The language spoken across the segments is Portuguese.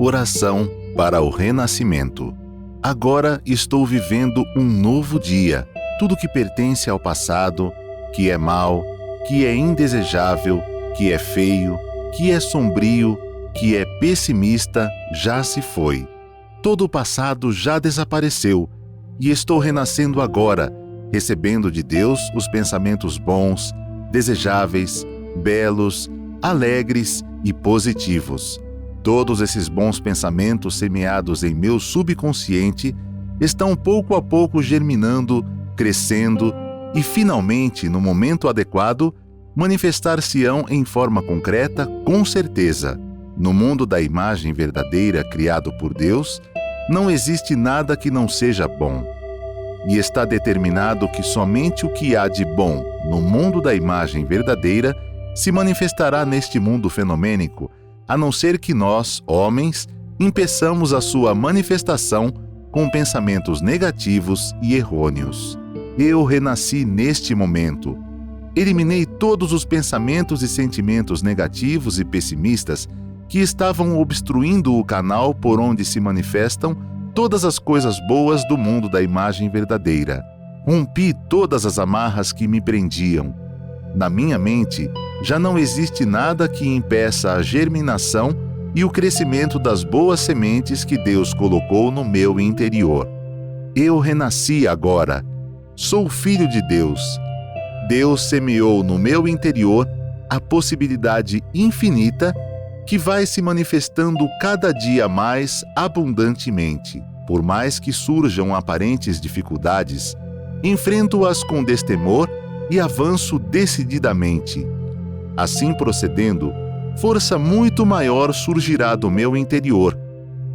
Oração para o renascimento. Agora estou vivendo um novo dia. Tudo que pertence ao passado, que é mau, que é indesejável, que é feio, que é sombrio, que é pessimista, já se foi. Todo o passado já desapareceu e estou renascendo agora, recebendo de Deus os pensamentos bons, desejáveis, belos, alegres e positivos. Todos esses bons pensamentos semeados em meu subconsciente estão pouco a pouco germinando, crescendo e, finalmente, no momento adequado, manifestar-se-ão em forma concreta, com certeza. No mundo da imagem verdadeira criado por Deus, não existe nada que não seja bom. E está determinado que somente o que há de bom no mundo da imagem verdadeira se manifestará neste mundo fenomênico, a não ser que nós, homens, impeçamos a sua manifestação com pensamentos negativos e errôneos. Eu renasci neste momento. Eliminei todos os pensamentos e sentimentos negativos e pessimistas que estavam obstruindo o canal por onde se manifestam todas as coisas boas do mundo da imagem verdadeira. Rompi todas as amarras que me prendiam. Na minha mente, já não existe nada que impeça a germinação e o crescimento das boas sementes que Deus colocou no meu interior. Eu renasci agora. Sou filho de Deus. Deus semeou no meu interior a possibilidade infinita que vai se manifestando cada dia mais abundantemente. Por mais que surjam aparentes dificuldades, enfrento-as com destemor e avanço decididamente. Assim procedendo, força muito maior surgirá do meu interior.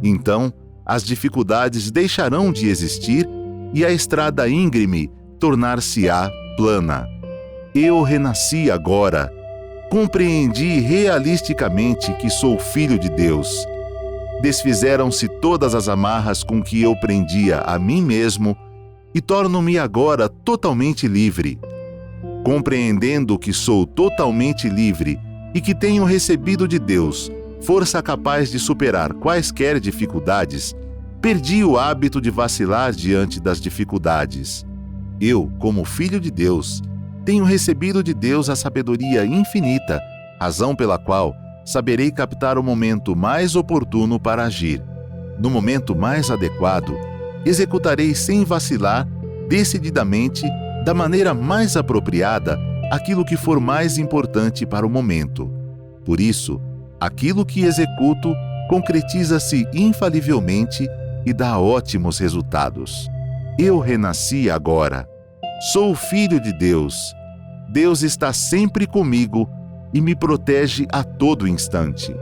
Então, as dificuldades deixarão de existir e a estrada íngreme tornar-se-á plana. Eu renasci agora. Compreendi realisticamente que sou filho de Deus. Desfizeram-se todas as amarras com que eu prendia a mim mesmo e torno-me agora totalmente livre. Compreendendo que sou totalmente livre e que tenho recebido de Deus força capaz de superar quaisquer dificuldades, perdi o hábito de vacilar diante das dificuldades. Eu, como filho de Deus, tenho recebido de Deus a sabedoria infinita, razão pela qual saberei captar o momento mais oportuno para agir. No momento mais adequado, executarei sem vacilar, decididamente, da maneira mais apropriada, aquilo que for mais importante para o momento. Por isso, aquilo que executo concretiza-se infalivelmente e dá ótimos resultados. Eu renasci agora. Sou filho de Deus. Deus está sempre comigo e me protege a todo instante.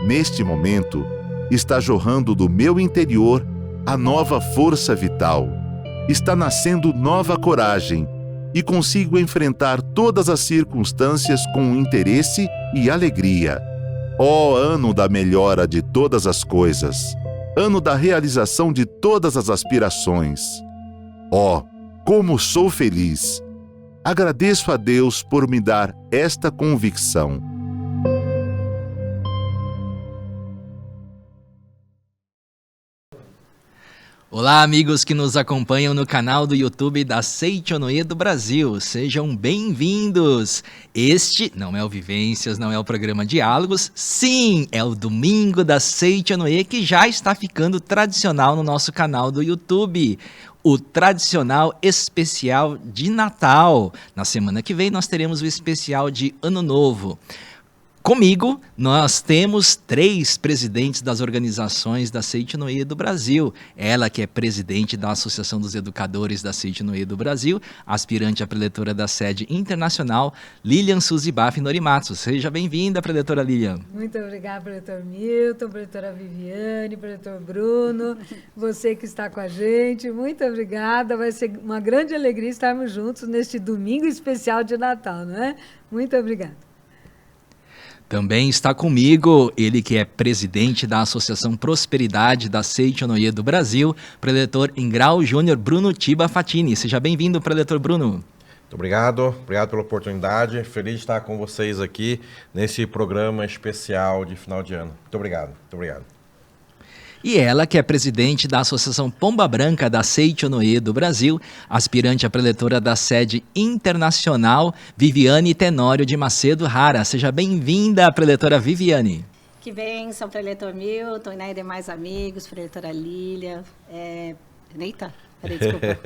Neste momento, está jorrando do meu interior a nova força vital. Está nascendo nova coragem e consigo enfrentar todas as circunstâncias com interesse e alegria. Ó ano da melhora de todas as coisas! Ano da realização de todas as aspirações! Ó, como sou feliz! Agradeço a Deus por me dar esta convicção. Olá, amigos que nos acompanham no canal do YouTube da Seichonoye do Brasil. Sejam bem-vindos! Este não é o Vivências, não é o programa Diálogos. Sim, é o Domingo da Seichonoye, que já está ficando tradicional no nosso canal do YouTube. O tradicional especial de Natal. Na semana que vem nós teremos o especial de Ano Novo. Comigo, nós temos 3 presidentes das organizações da Seichonoye do Brasil. Ela que é presidente da Associação dos Educadores da Seichonoye do Brasil, aspirante a preletora da sede internacional, Lilian Suzibaf Norimatsu. Seja bem-vinda, preletora Lilian. Muito obrigada, preletor Milton, preletora Viviane, preletor Bruno, você que está com a gente, muito obrigada. Vai ser uma grande alegria estarmos juntos neste domingo especial de Natal, não é? Muito obrigada. Também está comigo ele que é presidente da Associação Prosperidade da Seichonoye do Brasil, preletor em grau júnior Bruno Tiba Fatini. Seja bem-vindo, preletor Bruno. Muito obrigado pela oportunidade. Feliz de estar com vocês aqui nesse programa especial de final de ano. Muito obrigado. E ela, que é presidente da Associação Pomba Branca da Seichonoye do Brasil, aspirante a preletora da sede internacional, Viviane Tenório de Macedo Rara. Seja bem-vinda, preletora Viviane. Que bênção, preletor Milton, né, e demais amigos, preletora Lília. Eita, peraí, desculpa.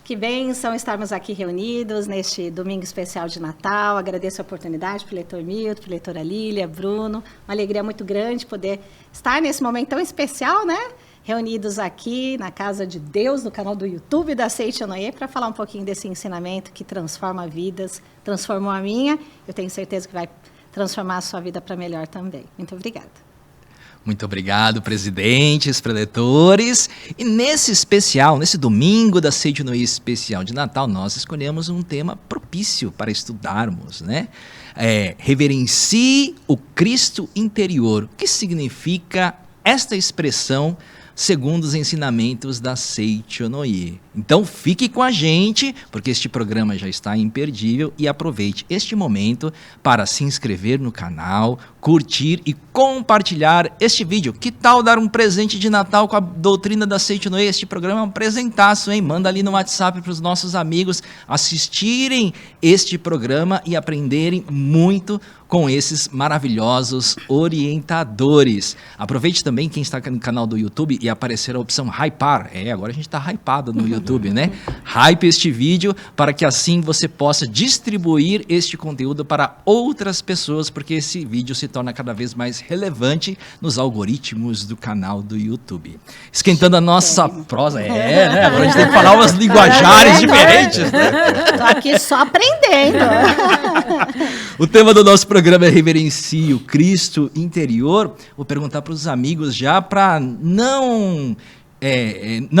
Que bênção estarmos aqui reunidos neste domingo especial de Natal. Agradeço a oportunidade, preletor Milton, preletora Lília, Bruno. Uma alegria muito grande poder estar nesse momento tão especial, né? Reunidos aqui na Casa de Deus, no canal do YouTube da Seichonoye, para falar um pouquinho desse ensinamento que transforma vidas, transformou a minha. Eu tenho certeza que vai transformar a sua vida para melhor também. Muito obrigada. Muito obrigado, presidentes, preletores. E nesse domingo da Seichonoye especial de Natal, nós escolhemos um tema propício para estudarmos, né? Reverencie o Cristo interior. O que significa esta expressão segundo os ensinamentos da Seichonoye? Então fique com a gente, porque este programa já está imperdível, e aproveite este momento para se inscrever no canal, curtir e compartilhar este vídeo. Que tal dar um presente de Natal com a doutrina da Seichonoye? Este programa é um presentaço, hein? Manda ali no WhatsApp para os nossos amigos assistirem este programa e aprenderem muito com esses maravilhosos orientadores. Aproveite também quem está no canal do YouTube e aparecer a opção hypar. Agora a gente está hypado no YouTube, né? Hype este vídeo para que assim você possa distribuir este conteúdo para outras pessoas, porque esse vídeo se torna cada vez mais relevante nos algoritmos do canal do YouTube. Esquentando a nossa prosa, né? Agora a gente tem que falar umas linguajares diferentes, né? Tô aqui só aprendendo. O tema do nosso programa é Reverencie o Cristo interior. Vou perguntar para os amigos já, para não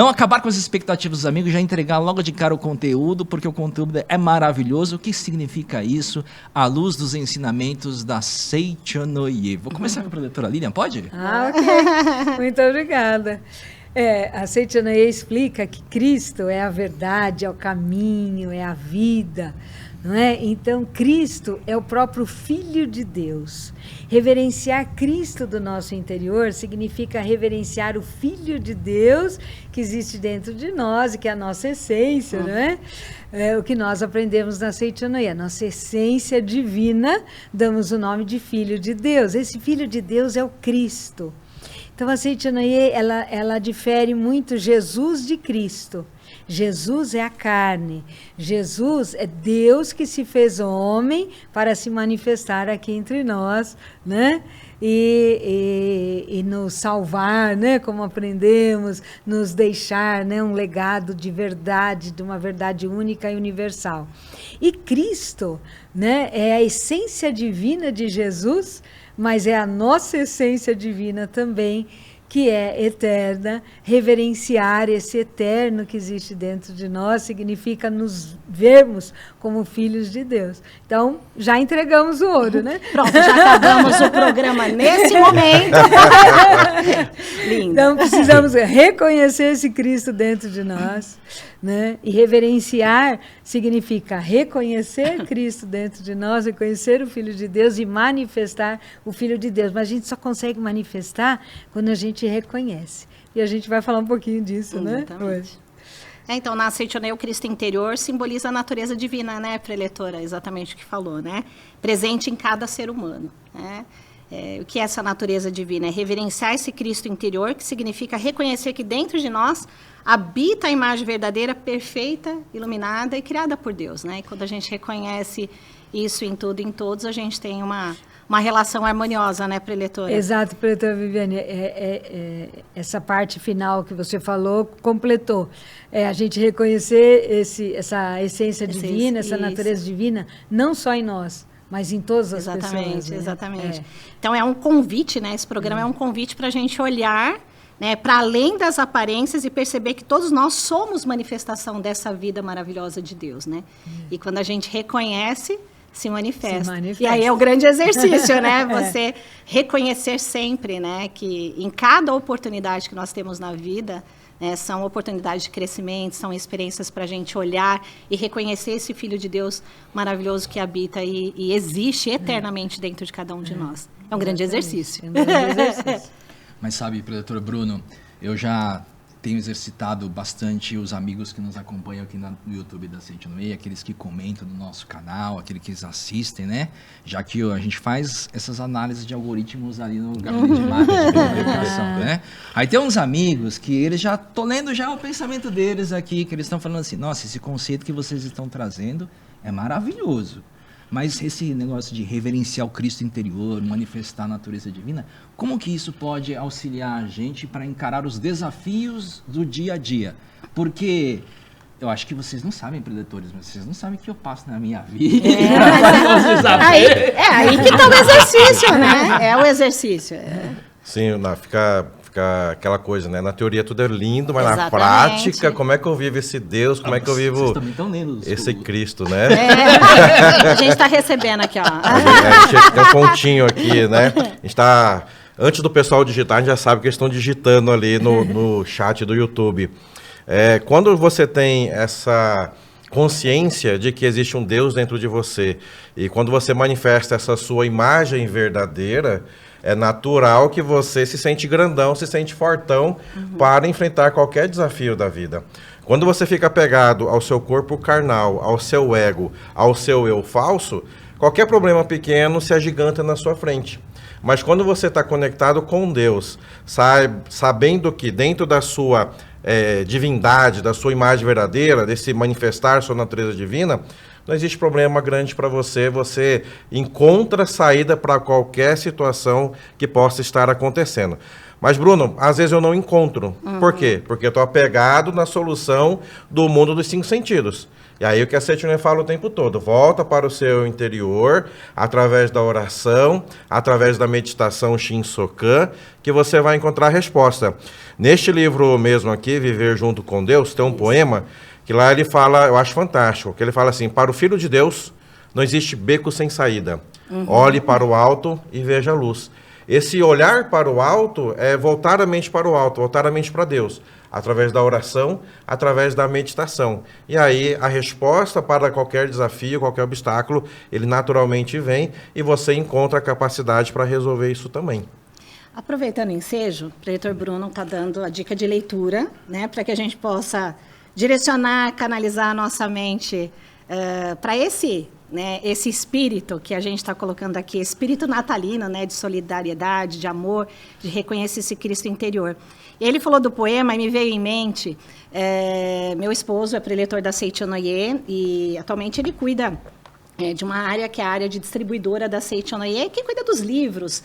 acabar com as expectativas dos amigos, já entregar logo de cara o conteúdo, porque o conteúdo é maravilhoso. O que significa isso à luz dos ensinamentos da Seichonoye? Vou começar com a preletora Lilian, pode? Ok. Muito obrigada. A Seichonoye explica que Cristo é a verdade, é o caminho, é a vida, não é? Então, Cristo é o próprio Filho de Deus. Reverenciar Cristo do nosso interior significa reverenciar o Filho de Deus que existe dentro de nós e que é a nossa essência, não é? É o que nós aprendemos na Seichonoye. A nossa essência divina, damos o nome de Filho de Deus. Esse Filho de Deus é o Cristo. Então, a Seichonoye, ela difere muito Jesus de Cristo. Jesus é a carne. Jesus é Deus que se fez homem para se manifestar aqui entre nós, né? E nos salvar, né? Como aprendemos, nos deixar, né? Um legado de verdade, de uma verdade única e universal. E Cristo, né? É a essência divina de Jesus, mas é a nossa essência divina também, que é eterna. Reverenciar esse eterno que existe dentro de nós significa nos vermos como filhos de Deus. Então, já entregamos o ouro, né? Pronto, já acabamos o programa nesse momento. Lindo. Então, precisamos reconhecer esse Cristo dentro de nós, né? E reverenciar significa reconhecer Cristo dentro de nós, reconhecer o Filho de Deus e manifestar o Filho de Deus. Mas a gente só consegue manifestar quando a gente reconhece. E a gente vai falar um pouquinho disso, exatamente, né? Hoje. Então, na Seichonoye, o Cristo interior simboliza a natureza divina, né, preletora? Exatamente o que falou, né? Presente em cada ser humano, né? O que é essa natureza divina? É reverenciar esse Cristo interior, que significa reconhecer que dentro de nós habita a imagem verdadeira, perfeita, iluminada e criada por Deus, né? E quando a gente reconhece isso em tudo e em todos, a gente tem uma relação harmoniosa, né, preletora? Exato, preletora Viviane. Essa parte final que você falou completou. A gente reconhecer essa essência divina, essa natureza divina, não só em nós, mas em todas as pessoas. Né? Exatamente. Então, é um convite, né? Esse programa é um convite para a gente olhar, né, para além das aparências e perceber que todos nós somos manifestação dessa vida maravilhosa de Deus, né? E quando a gente reconhece, se manifesta. E aí é o grande exercício, né? Você reconhecer sempre, né, que em cada oportunidade que nós temos na vida, né, são oportunidades de crescimento, são experiências para a gente olhar e reconhecer esse Filho de Deus maravilhoso que habita e existe eternamente dentro de cada um de nós. É um grande exercício. É um grande exercício. Mas sabe, preletor Bruno, eu já tenho exercitado bastante os amigos que nos acompanham aqui no YouTube da Seitonoye, aqueles que comentam no nosso canal, aqueles que assistem, né? Já que a gente faz essas análises de algoritmos ali no gabinete de marketing de comunicação, né? Aí tem uns amigos que eles já, tô lendo já o pensamento deles aqui, que eles estão falando assim, nossa, esse conceito que vocês estão trazendo é maravilhoso. Mas esse negócio de reverenciar o Cristo interior, manifestar a natureza divina, como que isso pode auxiliar a gente para encarar os desafios do dia a dia? Porque eu acho que vocês não sabem, preletores, mas vocês não sabem o que eu passo na minha vida. Aí que tá o exercício, né? É o exercício. Sim, fica aquela coisa, né? Na teoria tudo é lindo, mas Exatamente. Na prática, como é que eu vivo esse Deus? Como é que eu vivo Vocês também estão lendo esse Cristo, né? A gente está recebendo aqui, ó. A gente tem um pontinho aqui, né? A gente tá... Antes do pessoal digitar, a gente já sabe que eles estão digitando ali no chat do YouTube. Quando você tem essa consciência de que existe um Deus dentro de você, e quando você manifesta essa sua imagem verdadeira, é natural que você se sente grandão, se sente fortão para enfrentar qualquer desafio da vida. Quando você fica apegado ao seu corpo carnal, ao seu ego, ao seu eu falso, qualquer problema pequeno se agiganta na sua frente. Mas quando você está conectado com Deus, sabendo que dentro da sua divindade, da sua imagem verdadeira, desse manifestar sua natureza divina, não existe problema grande para você, você encontra saída para qualquer situação que possa estar acontecendo. Mas, Bruno, às vezes eu não encontro. Por quê? Porque eu estou apegado na solução do mundo dos 5 sentidos. E aí o que a Seitonoye fala o tempo todo, volta para o seu interior, através da oração, através da meditação Shinsokan, que você vai encontrar a resposta. Neste livro mesmo aqui, Viver Junto com Deus, tem um poema que lá ele fala, eu acho fantástico, que ele fala assim, para o Filho de Deus não existe beco sem saída. Olhe para o alto e veja a luz. Esse olhar para o alto é voltar a mente para o alto, voltar a mente para Deus, através da oração, através da meditação. E aí a resposta para qualquer desafio, qualquer obstáculo, ele naturalmente vem e você encontra a capacidade para resolver isso também. Aproveitando o ensejo, o preletor Bruno está dando a dica de leitura, né, para que a gente possa direcionar, canalizar a nossa mente para esse espírito que a gente está colocando aqui, espírito natalino, né, de solidariedade, de amor, de reconhecer esse Cristo interior. E ele falou do poema e me veio em mente, meu esposo é preletor da Seitonoye e atualmente ele cuida de uma área que é a área de distribuidora da Seitonoye, que cuida dos livros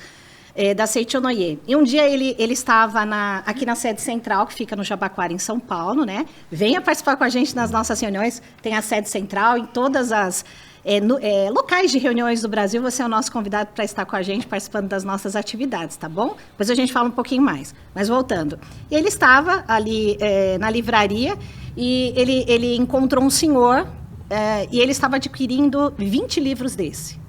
da Seitonoye. E um dia ele estava aqui na sede central, que fica no Jabaquara, em São Paulo, né? Venha participar com a gente nas nossas reuniões, tem a sede central em todas as locais de reuniões do Brasil, você é o nosso convidado para estar com a gente, participando das nossas atividades, tá bom? Depois a gente fala um pouquinho mais. Mas voltando. E ele estava ali na livraria e ele encontrou um senhor e ele estava adquirindo 20 livros desse.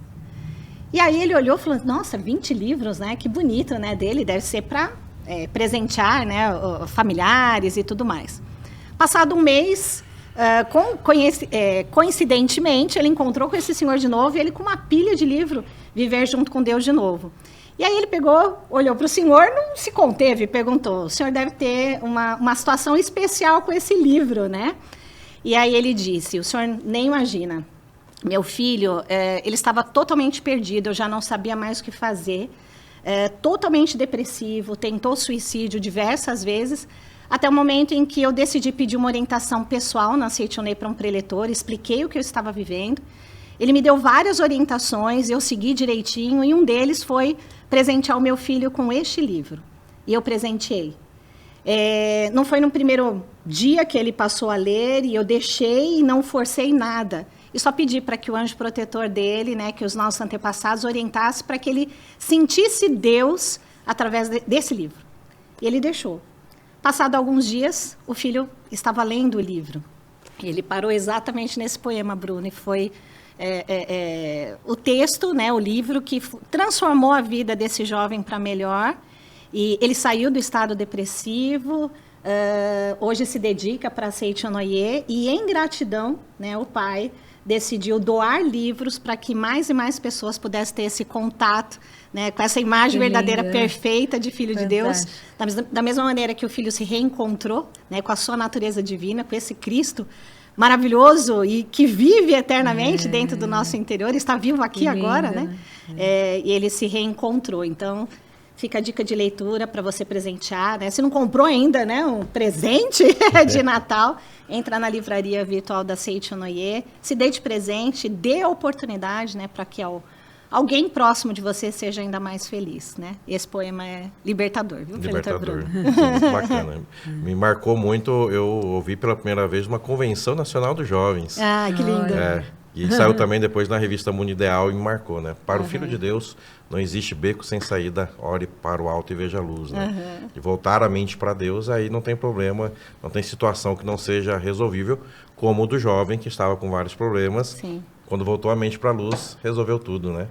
E aí ele olhou e falou, nossa, 20 livros, né? Que bonito, né? Dele deve ser para presentear, né? Familiares e tudo mais. Passado um mês, coincidentemente, ele encontrou com esse senhor de novo e ele com uma pilha de livro, Viver Junto com Deus de novo. E aí ele pegou, olhou para o senhor, não se conteve e perguntou, o senhor deve ter uma situação especial com esse livro, né? E aí ele disse, o senhor nem imagina, meu filho, ele estava totalmente perdido, eu já não sabia mais o que fazer, totalmente depressivo, tentou suicídio diversas vezes, até o momento em que eu decidi pedir uma orientação pessoal na Seitonoye para um preletor, expliquei o que eu estava vivendo, ele me deu várias orientações, eu segui direitinho, e um deles foi presentear o meu filho com este livro, e eu presenteei. Não foi no primeiro dia que ele passou a ler, e eu deixei e não forcei nada, e só pedi para que o anjo protetor dele, né, que os nossos antepassados orientassem para que ele sentisse Deus através desse livro. E ele deixou. Passado alguns dias, o filho estava lendo o livro. E ele parou exatamente nesse poema, Bruno, e foi o texto, né, o livro, que transformou a vida desse jovem para melhor. E ele saiu do estado depressivo, hoje se dedica para a Seitonoye, e em gratidão, né, o pai decidiu doar livros para que mais e mais pessoas pudessem ter esse contato, né, com essa imagem verdadeira, perfeita de Filho de Deus. Da mesma maneira que o Filho se reencontrou, né, com a sua natureza divina, com esse Cristo maravilhoso e que vive eternamente dentro do nosso interior, está vivo aqui agora, né? E ele se reencontrou. Então, fica a dica de leitura para você presentear, né? Se não comprou ainda, né, um presente de Natal, entra na livraria virtual da Seichonoye, se dê de presente, dê a oportunidade, né, para que alguém próximo de você seja ainda mais feliz, né? Esse poema é libertador, viu, Libertador. Muito bacana. Me marcou muito, eu ouvi pela primeira vez uma Convenção Nacional dos Jovens. Ah, que lindo. E saiu também depois na revista Mundo Ideal e me marcou, né? Para o Filho de Deus, não existe beco sem saída, ore para o alto e veja a luz, né? E voltar a mente para Deus, aí não tem problema, não tem situação que não seja resolvível, como o do jovem que estava com vários problemas. Sim. Quando voltou a mente para a luz, resolveu tudo, né?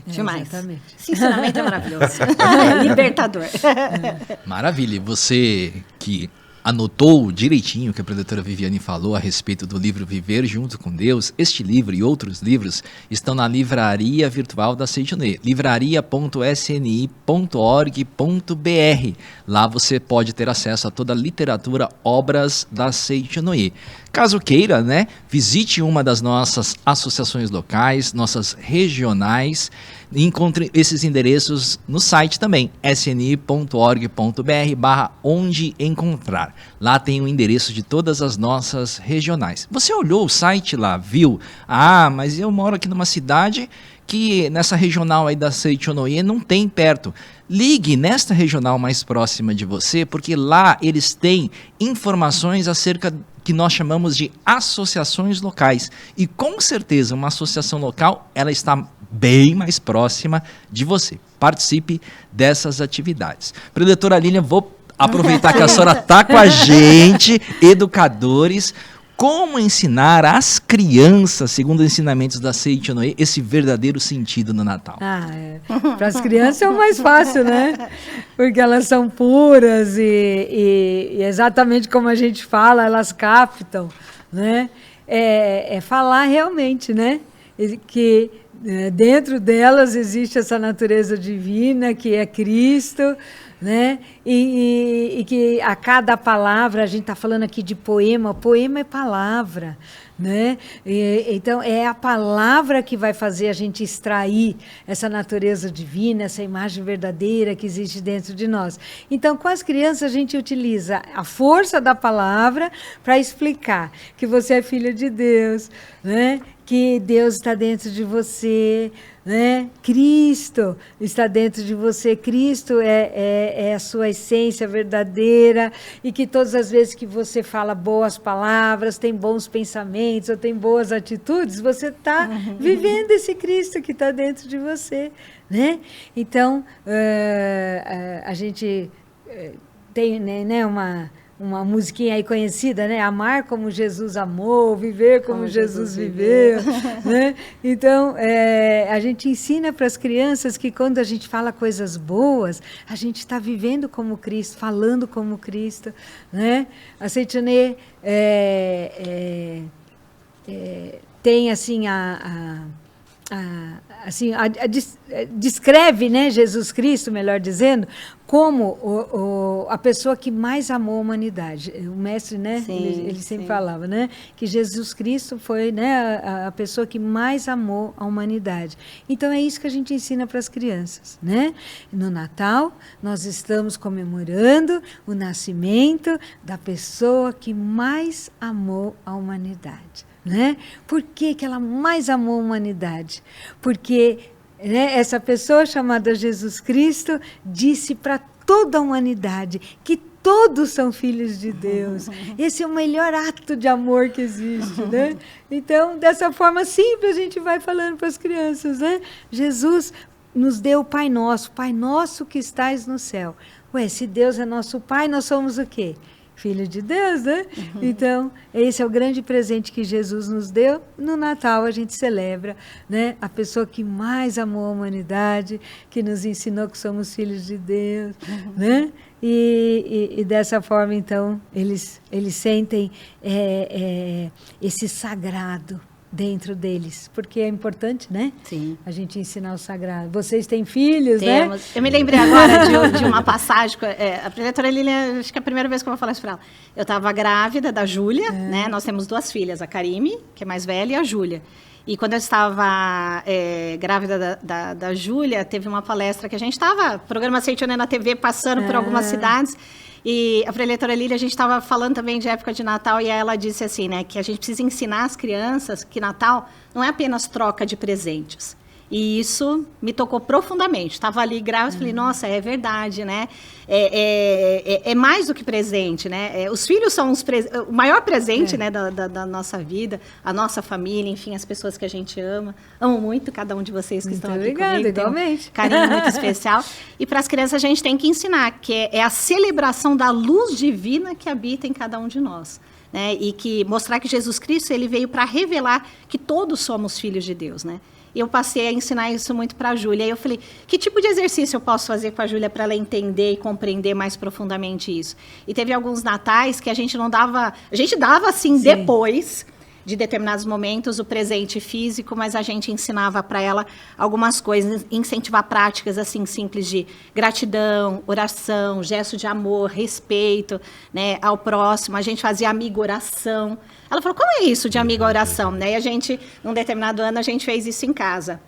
Demais. Exatamente. Sinceramente é maravilhoso. Libertador. Maravilha. E você que anotou direitinho o que a professora Viviane falou a respeito do livro Viver Junto com Deus, este livro e outros livros estão na livraria virtual da Seichonoye, livraria.sni.org.br. Lá você pode ter acesso a toda a literatura, obras da Seichonoye. Caso queira, né, visite uma das nossas associações locais, nossas regionais, e encontre esses endereços no site também, sni.org.br/onde encontrar. Lá tem o endereço de todas as nossas regionais. Você olhou o site lá, viu? Ah, mas eu moro aqui numa cidade que nessa regional aí da Seichonoye não tem perto. Ligue nesta regional mais próxima de você, porque lá eles têm informações acerca que nós chamamos de associações locais. E com certeza uma associação local, ela está bem mais próxima de você. Participe dessas atividades. Preletora Lilian, vou aproveitar que a senhora está com a gente, educadores. Como ensinar às crianças, segundo os ensinamentos da Seichonoye, esse verdadeiro sentido no Natal? Para as crianças é o mais fácil, né? Porque elas são puras e exatamente como a gente fala, elas captam, né? É falar realmente, né? Que dentro delas existe essa natureza divina, que é Cristo, né? E que a cada palavra, a gente está falando aqui de poema é palavra, né? Então é a palavra que vai fazer a gente extrair essa natureza divina, essa imagem verdadeira que existe dentro de nós. Então, com as crianças, a gente utiliza a força da palavra para explicar que você é filho de Deus, né? Que Deus está dentro de você, né? Cristo está dentro de você, Cristo é a sua essência verdadeira, e que todas as vezes que você fala boas palavras, tem bons pensamentos, ou tem boas atitudes, você está vivendo esse Cristo que está dentro de você, né? Então, a gente tem, né, uma musiquinha aí conhecida, né? Amar como Jesus amou, viver como Jesus viveu, né? Então, a gente ensina para as crianças que quando a gente fala coisas boas, a gente está vivendo como Cristo, falando como Cristo, né? A Seichonoye tem assim descreve, né, Jesus Cristo, melhor dizendo, como a pessoa que mais amou a humanidade. O mestre, né, ele sempre falava, né, que Jesus Cristo foi, né, a pessoa que mais amou a humanidade. Então é isso que a gente ensina para as crianças, né? No Natal nós estamos comemorando o nascimento da pessoa que mais amou a humanidade. Né? Por que ela mais amou a humanidade? Porque, né, essa pessoa chamada Jesus Cristo disse para toda a humanidade que todos são filhos de Deus. Esse é o melhor ato de amor que existe, né? Então, dessa forma simples, a gente vai falando para as crianças, né? Jesus nos deu o Pai Nosso que estais no céu. Ué, se Deus é nosso Pai, nós somos o quê? filho de Deus, né? Então, esse é o grande presente que Jesus nos deu. No Natal a gente celebra, né? A pessoa que mais amou a humanidade, que nos ensinou que somos filhos de Deus, né? E dessa forma, então, eles sentem esse sagrado dentro deles, porque é importante, né? Sim. A gente ensinar o sagrado. Vocês têm filhos, Temos. né? Eu me lembrei agora de uma passagem, a preletora Lília, acho que é a primeira vez que eu vou falar isso para ela. Eu estava grávida da Júlia, né? Nós temos 2 filhas, a Karime, que é mais velha, e a Júlia. E quando eu estava grávida da Júlia, teve uma palestra que a gente estava, programa Seitione na TV, passando por algumas cidades. E a preletora Lília, a gente estava falando também de época de Natal, e ela disse assim, né, que a gente precisa ensinar as crianças que Natal não é apenas troca de presentes. E isso me tocou profundamente. Estava ali grávida, falei, nossa, é verdade, né? É mais do que presente, né? Os filhos são o maior presente, né, da nossa vida, a nossa família, enfim, as pessoas que a gente ama. Amo muito cada um de vocês que estão aqui comigo. Igualmente. Um carinho muito especial. E para as crianças a gente tem que ensinar, que é a celebração da luz divina que habita em cada um de nós. Né? E que mostrar que Jesus Cristo ele veio para revelar que todos somos filhos de Deus, né? Eu passei a ensinar isso muito para a Júlia. E eu falei, que tipo de exercício eu posso fazer com a Júlia para ela entender e compreender mais profundamente isso? E teve alguns natais que a gente não dava... A gente dava, assim, Sim. depois de determinados momentos, o presente físico, mas a gente ensinava para ela algumas coisas, incentivar práticas, assim, simples de gratidão, oração, gesto de amor, respeito, né, ao próximo. A gente fazia amigo-oração. Ela falou, como é isso de amigo-oração? Né? E a gente, num determinado ano, a gente fez isso em casa.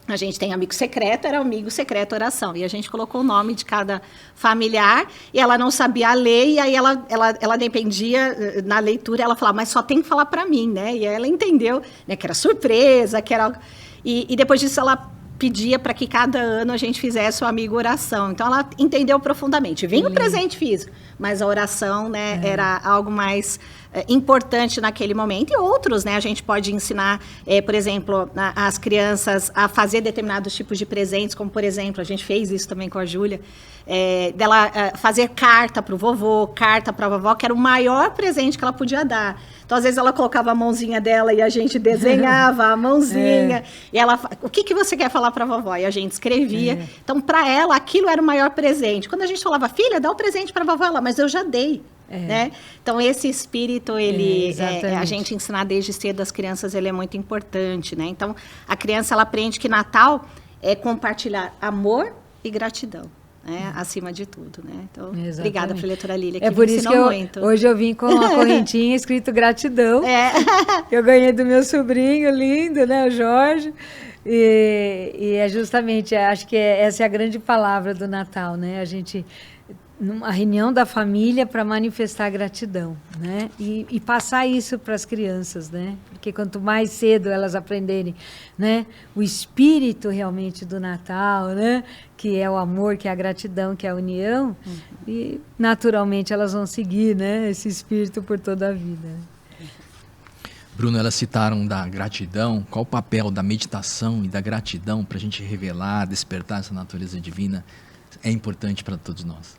A gente tem amigo secreto, era amigo secreto oração. E a gente colocou o nome de cada familiar, e ela não sabia ler, e aí ela dependia, na leitura, ela falava, mas só tem que falar para mim, né? E aí ela entendeu, né, que era surpresa, que era... E depois disso ela pedia para que cada ano a gente fizesse o amigo oração. Então ela entendeu profundamente. Vinha o presente físico, mas a oração, né, era algo mais importante naquele momento. E outros, né, a gente pode ensinar, por exemplo, as crianças a fazer determinados tipos de presentes, como, por exemplo, a gente fez isso também com a Júlia, dela fazer carta para o vovô, carta para a vovó, que era o maior presente que ela podia dar. Então, às vezes, ela colocava a mãozinha dela e a gente desenhava a mãozinha. E ela, o que você quer falar para a vovó? E a gente escrevia. Então, para ela, aquilo era o maior presente. Quando a gente falava, filha, dá um presente para a vovó, ela, mas eu já dei. Né? Então, esse espírito, a gente ensinar desde cedo as crianças, ele é muito importante. Né? Então, a criança, ela aprende que Natal é compartilhar amor e gratidão. Né? Acima de tudo, né? Então, obrigada, preletora Lília, que é por isso que hoje eu vim com uma correntinha escrito gratidão. Eu ganhei do meu sobrinho lindo, né, o Jorge. E é justamente, acho que essa é a grande palavra do Natal, né? A gente, numa reunião da família para manifestar gratidão, né? E passar isso para as crianças, né? Porque quanto mais cedo elas aprenderem, né, o espírito realmente do Natal, né, que é o amor, que é a gratidão, que é a união, e naturalmente elas vão seguir, né, esse espírito por toda a vida. Bruno, elas citaram da gratidão. Qual o papel da meditação e da gratidão para a gente revelar, despertar essa natureza divina? É importante para todos nós.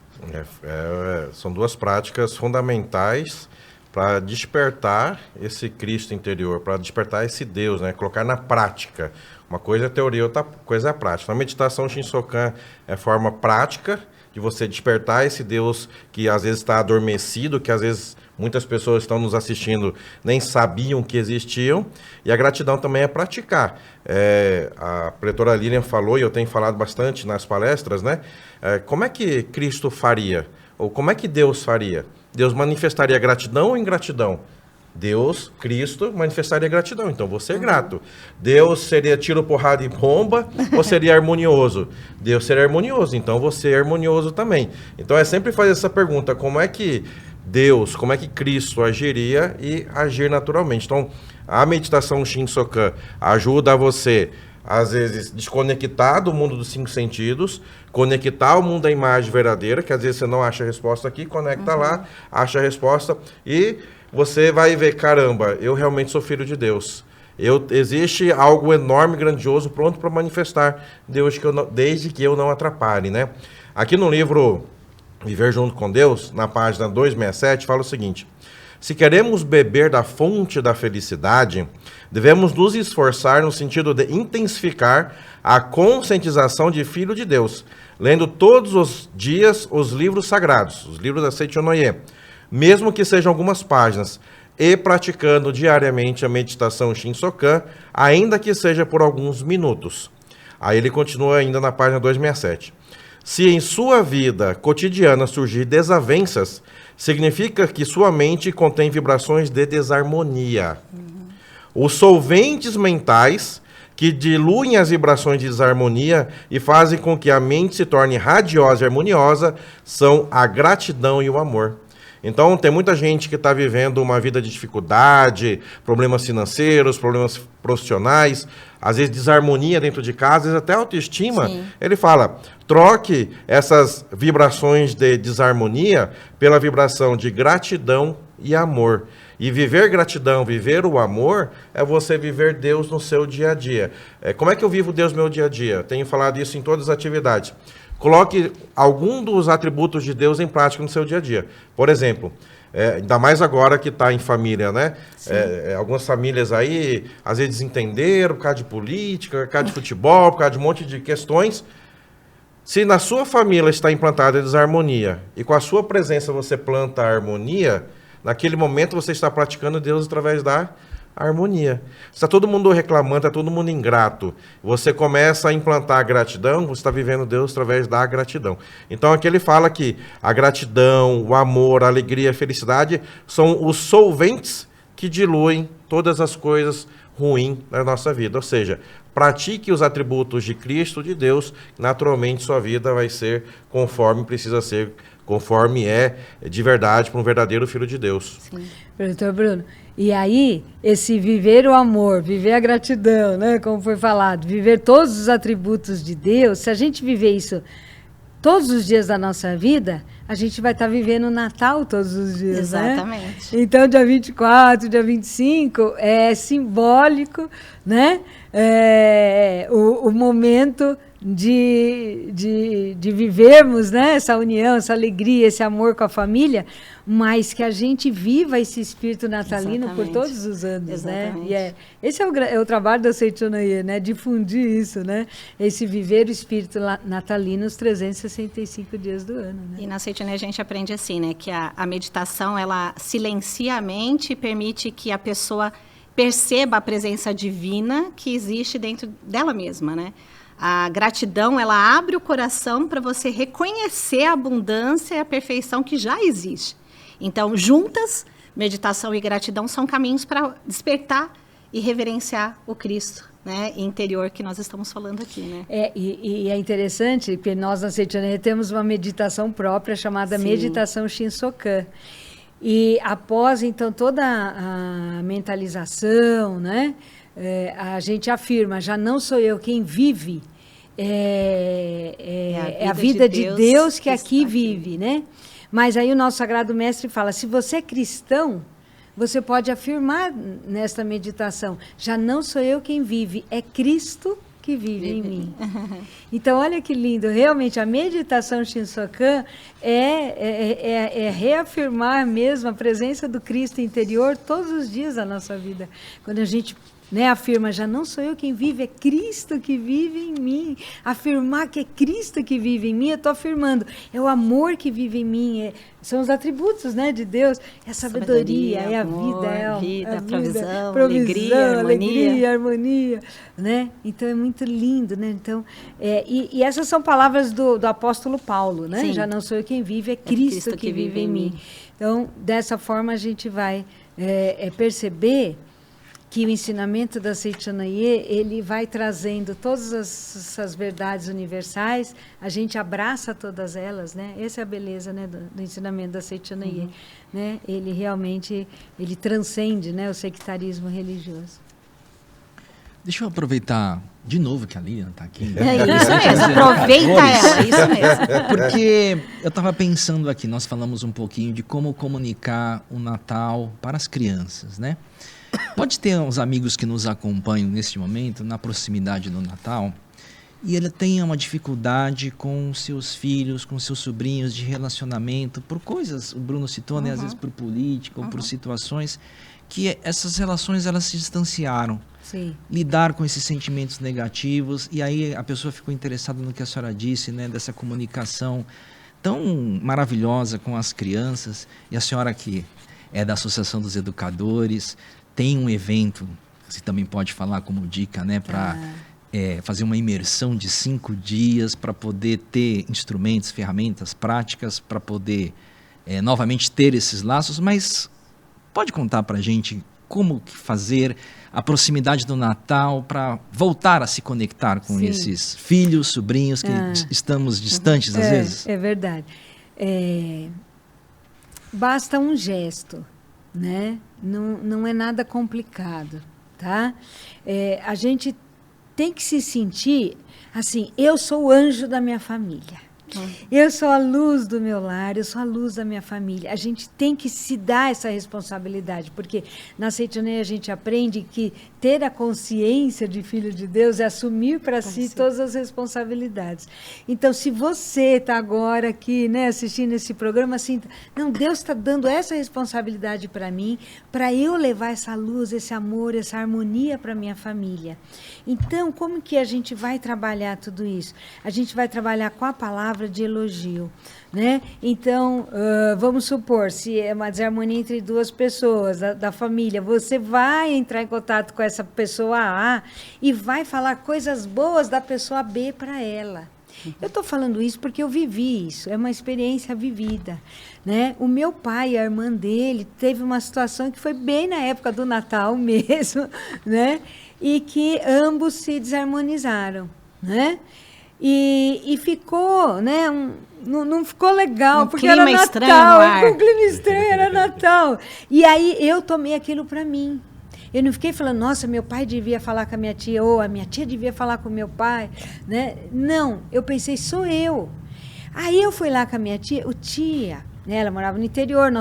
São 2 práticas fundamentais para despertar esse Cristo interior, para despertar esse Deus, né? Colocar na prática. Uma coisa é teoria, outra coisa é prática. A meditação Shinsokan é forma prática de você despertar esse Deus que às vezes está adormecido, que às vezes muitas pessoas que estão nos assistindo nem sabiam que existiam. E a gratidão também é praticar. A preletora Lilian falou, e eu tenho falado bastante nas palestras, né? Como é que Cristo faria? Ou como é que Deus faria? Deus manifestaria gratidão ou ingratidão? Deus, Cristo, manifestaria gratidão. Então, você é grato. Deus seria tiro, porrada e bomba ou seria harmonioso? Deus seria harmonioso. Então, você é harmonioso também. Então, é sempre fazer essa pergunta. Como é que Deus, como é que Cristo agiria e agir naturalmente? Então, a meditação Shinsokan ajuda você, às vezes, desconectar do mundo dos 5 sentidos, conectar o mundo da imagem verdadeira, que às vezes você não acha a resposta aqui, conecta lá, acha a resposta e você vai ver, caramba, eu realmente sou filho de Deus. Existe algo enorme, grandioso, pronto para manifestar Deus desde que eu não atrapalhe, né? Aqui no livro Viver Junto com Deus, na página 267, fala o seguinte: se queremos beber da fonte da felicidade, devemos nos esforçar no sentido de intensificar a conscientização de Filho de Deus, lendo todos os dias os livros sagrados, os livros da Seichonoye, mesmo que sejam algumas páginas, e praticando diariamente a meditação Shinsokan, ainda que seja por alguns minutos. Aí ele continua ainda na página 267. Se em sua vida cotidiana surgir desavenças, significa que sua mente contém vibrações de desarmonia. Os solventes mentais que diluem as vibrações de desarmonia e fazem com que a mente se torne radiosa e harmoniosa são a gratidão e o amor. Então, tem muita gente que está vivendo uma vida de dificuldade, problemas financeiros, problemas profissionais, às vezes desarmonia dentro de casa, às vezes até autoestima. Sim. Ele fala, troque essas vibrações de desarmonia pela vibração de gratidão e amor. E viver gratidão, viver o amor, é você viver Deus no seu dia a dia. Como é que eu vivo Deus no meu dia a dia? Tenho falado isso em todas as atividades. Coloque algum dos atributos de Deus em prática no seu dia a dia. Por exemplo, ainda mais agora que está em família, né? Algumas famílias aí, às vezes desentenderam por causa de política, por causa de futebol, por causa de um monte de questões. Se na sua família está implantada a desarmonia e com a sua presença você planta a harmonia, naquele momento você está praticando Deus através da harmonia. Está todo mundo reclamando, está todo mundo ingrato. Você começa a implantar a gratidão, você está vivendo Deus através da gratidão. Então aqui ele fala que a gratidão, o amor, a alegria, a felicidade são os solventes que diluem todas as coisas ruins da nossa vida. Ou seja, pratique os atributos de Cristo, de Deus, naturalmente sua vida vai ser conforme precisa ser, conforme é de verdade para um verdadeiro filho de Deus. Sim. Professor Bruno, e aí, esse viver o amor, viver a gratidão, né, como foi falado, viver todos os atributos de Deus, se a gente viver isso todos os dias da nossa vida, a gente vai estar vivendo o Natal todos os dias, exatamente. Né? Então, dia 24, dia 25, é simbólico, né? O momento de vivermos, né, essa união, essa alegria, esse amor com a família, mas que a gente viva esse espírito natalino exatamente. Por todos os anos, exatamente. Né? E esse é o trabalho da Seichonoye, né, difundir isso, né, esse viver o espírito natalino os 365 dias do ano. Né? E na Seichonoye a gente aprende assim, né, que a meditação, ela silencia a mente e permite que a pessoa perceba a presença divina que existe dentro dela mesma, né? A gratidão, ela abre o coração para você reconhecer a abundância e a perfeição que já existe. Então, juntas, meditação e gratidão são caminhos para despertar e reverenciar o Cristo, né, interior que nós estamos falando aqui, né? E é interessante que nós na Seichonoye temos uma meditação própria chamada Sim. Meditação Shinsokan. E após, então, toda a mentalização, né? A gente afirma, já não sou eu quem vive, é a vida de Deus que aqui vive, né? Mas aí o nosso Sagrado Mestre fala, se você é cristão, você pode afirmar nesta meditação, já não sou eu quem vive, é Cristo que vive em mim. Então, olha que lindo, realmente a meditação Shinsokan é reafirmar mesmo a presença do Cristo interior todos os dias da nossa vida. Quando a gente afirma, já não sou eu quem vive, é Cristo que vive em mim. Afirmar que é Cristo que vive em mim, eu estou afirmando, é o amor que vive em mim, são os atributos, né, de Deus, é a sabedoria, é a amor, vida, provisão, alegria, harmonia, né? Então é muito lindo, né? Então, e essas são palavras do apóstolo Paulo, né? Sim. Já não sou eu quem vive, é Cristo que vive em mim. Então, dessa forma a gente vai perceber que o ensinamento da Seichonoye, ele vai trazendo todas essas verdades universais, a gente abraça todas elas, né? Essa é a beleza, né, do ensinamento da Seichonoye, né? Ele realmente, ele transcende, né, o sectarismo religioso. Deixa eu aproveitar de novo que a Lilian está aqui. Isso mesmo, aproveita ela, isso mesmo. Porque eu estava pensando aqui, nós falamos um pouquinho de como comunicar o Natal para as crianças, né? Pode ter uns amigos que nos acompanham neste momento, na proximidade do Natal, e ele tem uma dificuldade com seus filhos, com seus sobrinhos de relacionamento, por coisas, o Bruno citou, né, às vezes por política ou por situações, que essas relações elas se distanciaram. Sim. Lidar com esses sentimentos negativos, e aí a pessoa ficou interessada no que a senhora disse, né, dessa comunicação tão maravilhosa com as crianças, e a senhora que é da Associação dos Educadores, tem um evento, você também pode falar como dica, né, para fazer uma imersão de 5 dias, para poder ter instrumentos, ferramentas práticas, para poder novamente ter esses laços, mas pode contar para a gente como que fazer a proximidade do Natal para voltar a se conectar com esses filhos, sobrinhos que estamos distantes às vezes? É verdade. Basta um gesto, né? Não é nada complicado, tá? A gente tem que se sentir assim, eu sou o anjo da minha família. Eu sou a luz do meu lar, eu sou a luz da minha família. A gente tem que se dar essa responsabilidade, porque na Seitoneia a gente aprende que ter a consciência de filho de Deus é assumir para si todas as responsabilidades. Então, se você está agora aqui, né, assistindo esse programa, assim, não, Deus está dando essa responsabilidade para mim, para eu levar essa luz, esse amor, essa harmonia para minha família. Então, como que a gente vai trabalhar tudo isso? A gente vai trabalhar com a palavra de elogio, né? Então, vamos supor, se é uma desarmonia entre 2 pessoas da família, você vai entrar em contato com essa pessoa A e vai falar coisas boas da pessoa B para ela. Eu estou falando isso porque eu vivi isso, é uma experiência vivida, né? O meu pai, a irmã dele, teve uma situação que foi bem na época do Natal mesmo, né? E que ambos se desarmonizaram, né? E ficou, né? Não ficou legal, porque era Natal. Um clima estranho, era Natal. E aí eu tomei aquilo para mim. Eu não fiquei falando, nossa, meu pai devia falar com a minha tia, ou a minha tia devia falar com o meu pai, né? Não, eu pensei, sou eu. Aí eu fui lá com a minha tia, né, ela morava no interior,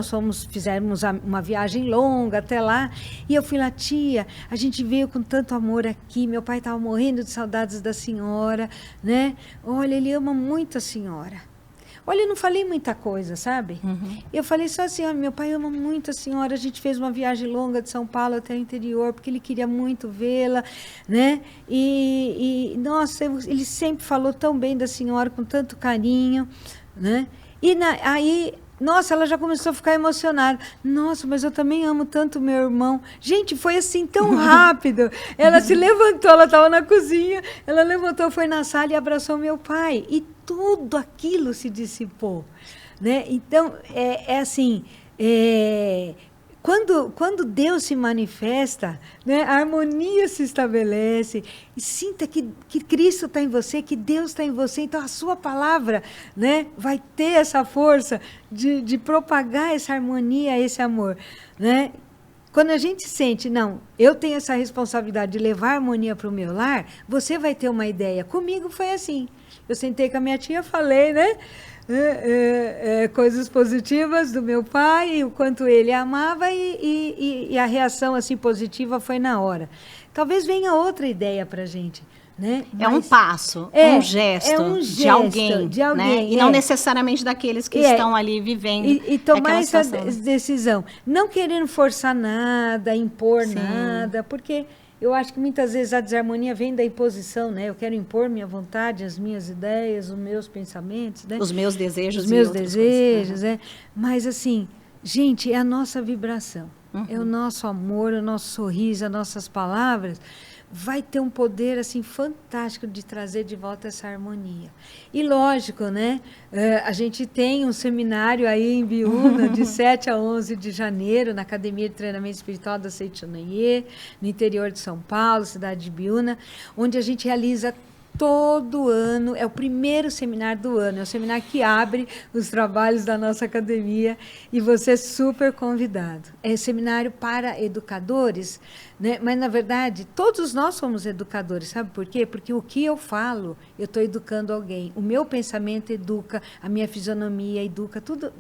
fizemos uma viagem longa até lá, e eu fui lá, tia, a gente veio com tanto amor aqui, meu pai estava morrendo de saudades da senhora, né? Olha, ele ama muito a senhora. Olha, eu não falei muita coisa, sabe? Eu falei só assim, olha, meu pai ama muito a senhora, a gente fez uma viagem longa de São Paulo até o interior, porque ele queria muito vê-la, né? Nossa, ele sempre falou tão bem da senhora, com tanto carinho, né? Aí... Nossa, ela já começou a ficar emocionada. Nossa, mas eu também amo tanto meu irmão. Gente, foi assim tão rápido. Ela se levantou, ela estava na cozinha, ela levantou, foi na sala e abraçou meu pai. E tudo aquilo se dissipou, né? Então, assim... Quando Deus se manifesta, né, a harmonia se estabelece, e sinta que Cristo está em você, que Deus está em você, então a sua palavra, né, vai ter essa força de propagar essa harmonia, esse amor. Né? Quando a gente sente, não, eu tenho essa responsabilidade de levar harmonia para o meu lar, você vai ter uma ideia. Comigo foi assim. Eu sentei com a minha tia, falei, né? Coisas positivas do meu pai, o quanto ele amava e a reação assim positiva foi na hora. Talvez venha outra ideia para a gente. Né? É um passo, um gesto de alguém, né? E não necessariamente daqueles que estão ali vivendo. E tomar essa decisão. Não querendo forçar nada, impor nada, porque... Eu acho que muitas vezes a desarmonia vem da imposição, né? Eu quero impor minha vontade, as minhas ideias, os meus pensamentos, né? Os meus desejos. Os meus desejos, né? Mas, assim, gente, é a nossa vibração. É o nosso amor, o nosso sorriso, as nossas palavras. Vai ter um poder, assim, fantástico de trazer de volta essa harmonia. E, lógico, né? A gente tem um seminário aí em Biúna, de 7 a 11 de janeiro, na Academia de Treinamento Espiritual da Seitoneia, no interior de São Paulo, cidade de Biúna, onde a gente realiza todo ano, é o primeiro seminário do ano, é o seminário que abre os trabalhos da nossa academia e você é super convidado. É seminário para educadores, né? Mas, na verdade, todos nós somos educadores, sabe por quê? Porque o que eu falo, eu estou educando alguém. O meu pensamento educa, a minha fisionomia educa, tudo...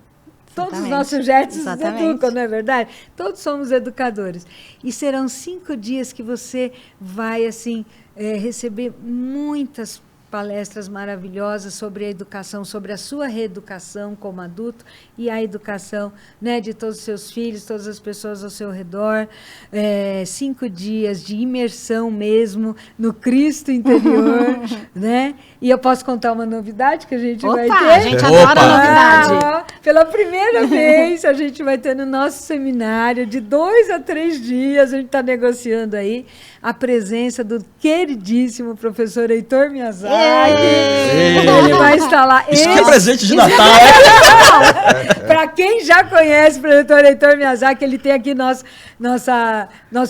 Todos os nossos gestos educam, não é verdade? Todos somos educadores. E serão 5 dias que você vai, assim, receber muitas palestras maravilhosas sobre a educação, sobre a sua reeducação como adulto e a educação, né, de todos os seus filhos, todas as pessoas ao seu redor. 5 dias de imersão mesmo no Cristo interior, né? E eu posso contar uma novidade que a gente vai ter? A gente adora novidade. Pela primeira vez, a gente vai ter no nosso seminário, de 2 a 3 dias, a gente está negociando aí, a presença do queridíssimo professor Heitor Miyazaki. Ele vai estar lá. Isso que é presente de Natal, Para quem já conhece o professor Heitor Miyazaki, ele tem aqui nosso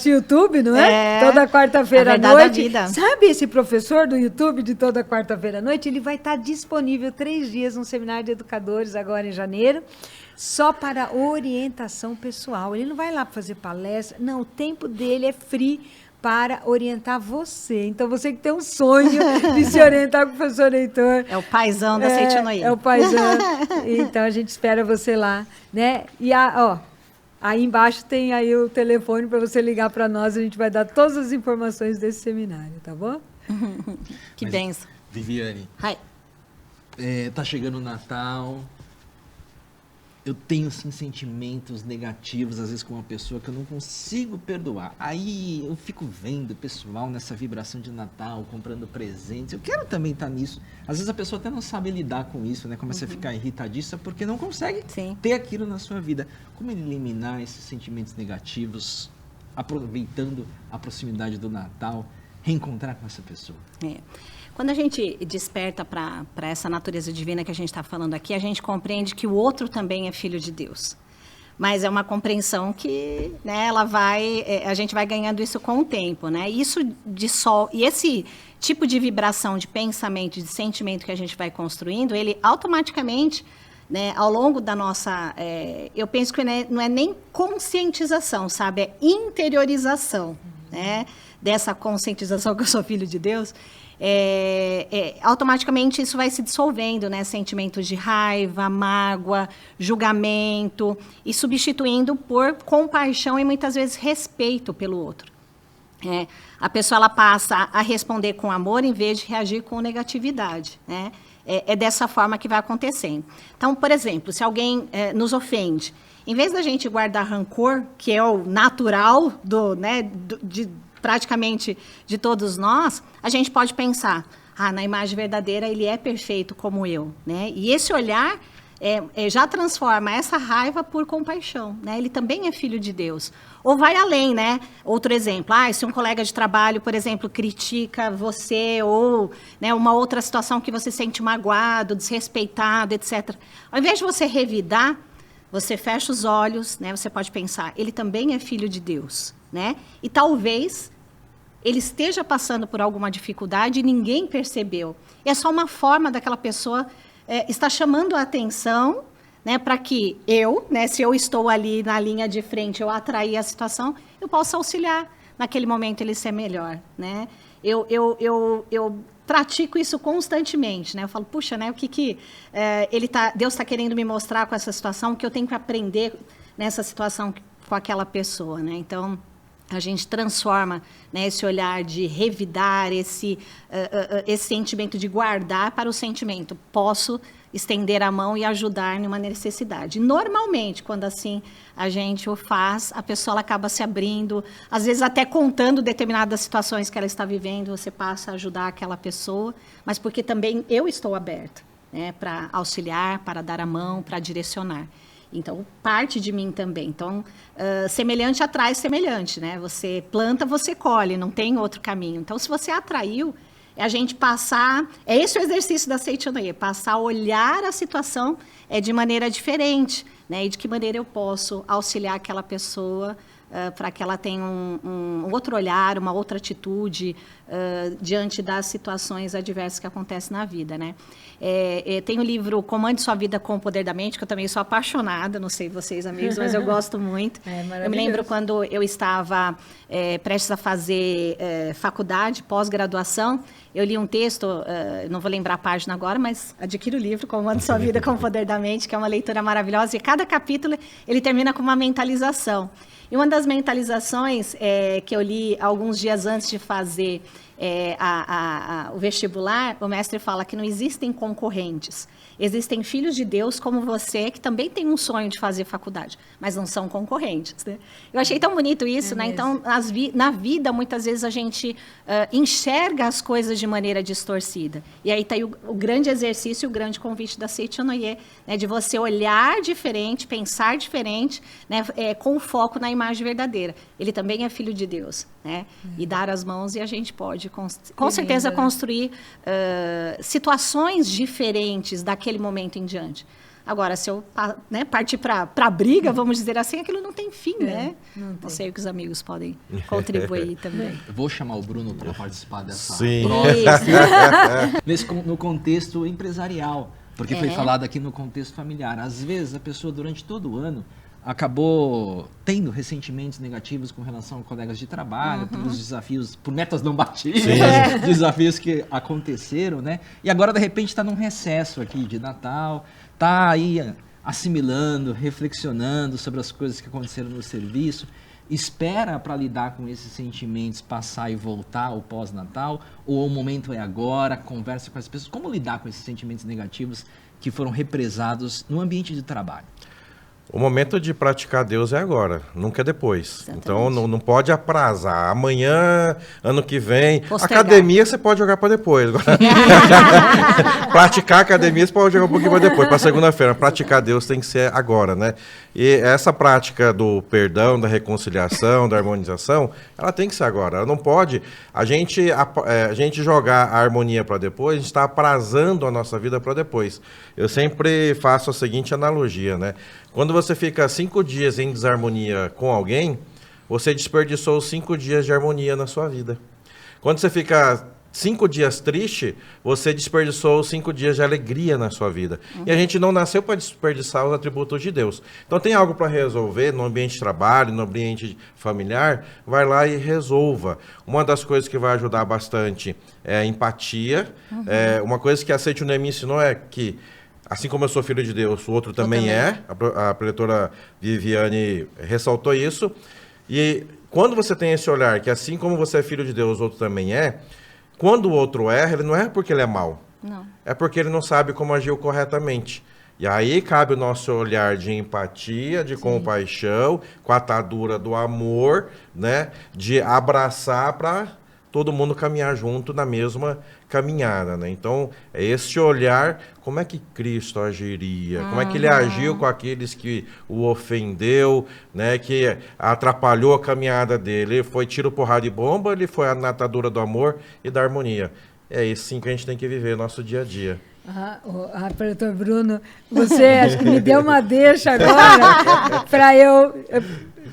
YouTube, não é? Toda quarta-feira à noite. Sabe esse professor do YouTube de toda quarta-feira à noite? Ele vai estar disponível 3 dias no seminário de educadores agora em janeiro, só para orientação pessoal. Ele não vai lá para fazer palestra. Não, o tempo dele é free para orientar você. Então, você que tem um sonho de se orientar com o professor Heitor. É o paizão da Seitonoye. É o paizão. Então, a gente espera você lá, né? E, aí embaixo tem aí o telefone para você ligar para nós. A gente vai dar todas as informações desse seminário, tá bom? Que benção. Viviane, Hi. tá chegando o Natal. Eu tenho, assim, sentimentos negativos, às vezes, com uma pessoa que eu não consigo perdoar. Aí eu fico vendo o pessoal nessa vibração de Natal, comprando presentes. Eu quero também estar nisso. Às vezes a pessoa até não sabe lidar com isso, né? Começa a ficar irritadiça porque não consegue ter aquilo na sua vida. Como eliminar esses sentimentos negativos, aproveitando a proximidade do Natal, reencontrar com essa pessoa? Quando a gente desperta para essa natureza divina que a gente está falando aqui, a gente compreende que o outro também é filho de Deus. Mas é uma compreensão que, né, a gente vai ganhando isso com o tempo, né? E esse tipo de vibração, de pensamento, de sentimento que a gente vai construindo, ele automaticamente, né, ao longo da nossa... eu penso que não é nem conscientização, sabe? É interiorização, né? Dessa conscientização que eu sou filho de Deus. Automaticamente isso vai se dissolvendo, né? Sentimentos de raiva, mágoa, julgamento, e substituindo por compaixão e muitas vezes respeito pelo outro. A pessoa ela passa a responder com amor em vez de reagir com negatividade, né? É dessa forma que vai acontecendo. Então, por exemplo, se alguém nos ofende, em vez da gente guardar rancor, que é o natural praticamente de todos nós, a gente pode pensar, na imagem verdadeira ele é perfeito como eu, né? E esse olhar já transforma essa raiva por compaixão, né? Ele também é filho de Deus. Ou vai além, né? Outro exemplo, se um colega de trabalho, por exemplo, critica você, ou, né, uma outra situação que você sente magoado, desrespeitado, etc. Ao invés de você revidar, você fecha os olhos, né? Você pode pensar, ele também é filho de Deus, né? E talvez ele esteja passando por alguma dificuldade e ninguém percebeu. E é só uma forma daquela pessoa estar chamando a atenção, né, para que eu, né, se eu estou ali na linha de frente, eu atrair a situação, eu possa auxiliar naquele momento ele ser melhor, né? Eu pratico isso constantemente, né? Eu falo, puxa, né, o que Deus está querendo me mostrar com essa situação, o que eu tenho que aprender nessa situação com aquela pessoa, né? Então, a gente transforma, né, esse olhar de revidar, esse sentimento de guardar para o sentimento. Posso estender a mão e ajudar numa necessidade. Normalmente, quando assim a gente o faz, a pessoa ela acaba se abrindo, às vezes até contando determinadas situações que ela está vivendo, você passa a ajudar aquela pessoa, mas porque também eu estou aberta, né, para auxiliar, para dar a mão, para direcionar. Então, parte de mim também. Então, semelhante atrai semelhante, né? Você planta, você colhe, não tem outro caminho. Então, se você atraiu, é a gente passar... É esse o exercício da Seitonoye, passar a olhar a situação de maneira diferente, né? E de que maneira eu posso auxiliar aquela pessoa para que ela tenha um outro olhar, uma outra atitude diante das situações adversas que acontecem na vida, né? Tem o livro Comande Sua Vida com o Poder da Mente, que eu também sou apaixonada, não sei vocês, amigos, mas eu gosto muito. Eu me lembro quando eu estava prestes a fazer faculdade, pós-graduação, eu li um texto, não vou lembrar a página agora, mas adquira o livro Comande Sua Vida com o Poder da Mente, que é uma leitura maravilhosa, e cada capítulo ele termina com uma mentalização. E uma das mentalizações que eu li alguns dias antes de fazer o vestibular, o mestre fala que não existem concorrentes. Existem filhos de Deus como você, que também tem um sonho de fazer faculdade, mas não são concorrentes, né? Eu achei tão bonito isso, né? Então, na vida, muitas vezes a gente enxerga as coisas de maneira distorcida. E aí está aí o grande exercício, o grande convite da Seichonoye, né? De você olhar diferente, pensar diferente, né? Com foco na imagem verdadeira. Ele também é filho de Deus, né? E dar as mãos, e a gente pode, com certeza, construir situações diferentes daquele momento em diante. Agora, se eu partir para a briga, vamos dizer assim, aquilo não tem fim, né? Não sei o que os amigos podem contribuir também. Eu vou chamar o Bruno para participar dessa Sim. no contexto empresarial, porque foi falado aqui no contexto familiar. Às vezes, a pessoa, durante todo o ano, acabou tendo ressentimentos negativos com relação a colegas de trabalho, pelos desafios, por metas não batidas, desafios que aconteceram, né? E agora, de repente, está num recesso aqui de Natal, está aí assimilando, reflexionando sobre as coisas que aconteceram no serviço, espera para lidar com esses sentimentos, passar e voltar ao pós-Natal, ou o momento é agora, conversa com as pessoas. Como lidar com esses sentimentos negativos que foram represados no ambiente de trabalho? O momento de praticar Deus é agora, nunca é depois. Exatamente. Então não pode aprazar. Amanhã, ano que vem. Postergar. Academia você pode jogar para depois. Praticar academia você pode jogar um pouquinho para depois, para segunda-feira. Praticar Deus tem que ser agora, né? E essa prática do perdão, da reconciliação, da harmonização, ela tem que ser agora. Ela não pode. A gente jogar a harmonia para depois, a gente está aprazando a nossa vida para depois. Eu sempre faço a seguinte analogia, né? Quando você fica 5 dias em desarmonia com alguém, você desperdiçou 5 dias de harmonia na sua vida. Quando você fica 5 dias triste, você desperdiçou 5 dias de alegria na sua vida. E a gente não nasceu para desperdiçar os atributos de Deus. Então tem algo para resolver no ambiente de trabalho, no ambiente familiar, vai lá e resolva. Uma das coisas que vai ajudar bastante é a empatia. Uma coisa que a Seichonoye me ensinou é que, assim como eu sou filho de Deus, o outro também é. A preletora Viviane ressaltou isso. E quando você tem esse olhar, que assim como você é filho de Deus, o outro também é, quando o outro erra, ele não é porque ele é mau. Não. É porque ele não sabe como agiu corretamente. E aí cabe o nosso olhar de empatia, de compaixão, com a atadura do amor, né? De abraçar para todo mundo caminhar junto na mesma caminhada, né? Então, é esse olhar, como é que Cristo agiria? Como é que ele agiu com aqueles que o ofendeu, né? Que atrapalhou a caminhada dele? Ele foi tiro, porrada e bomba, ele foi a natadura do amor e da harmonia. É isso sim que a gente tem que viver no nosso dia a dia. Preletor Bruno, você acho que me deu uma deixa agora para eu...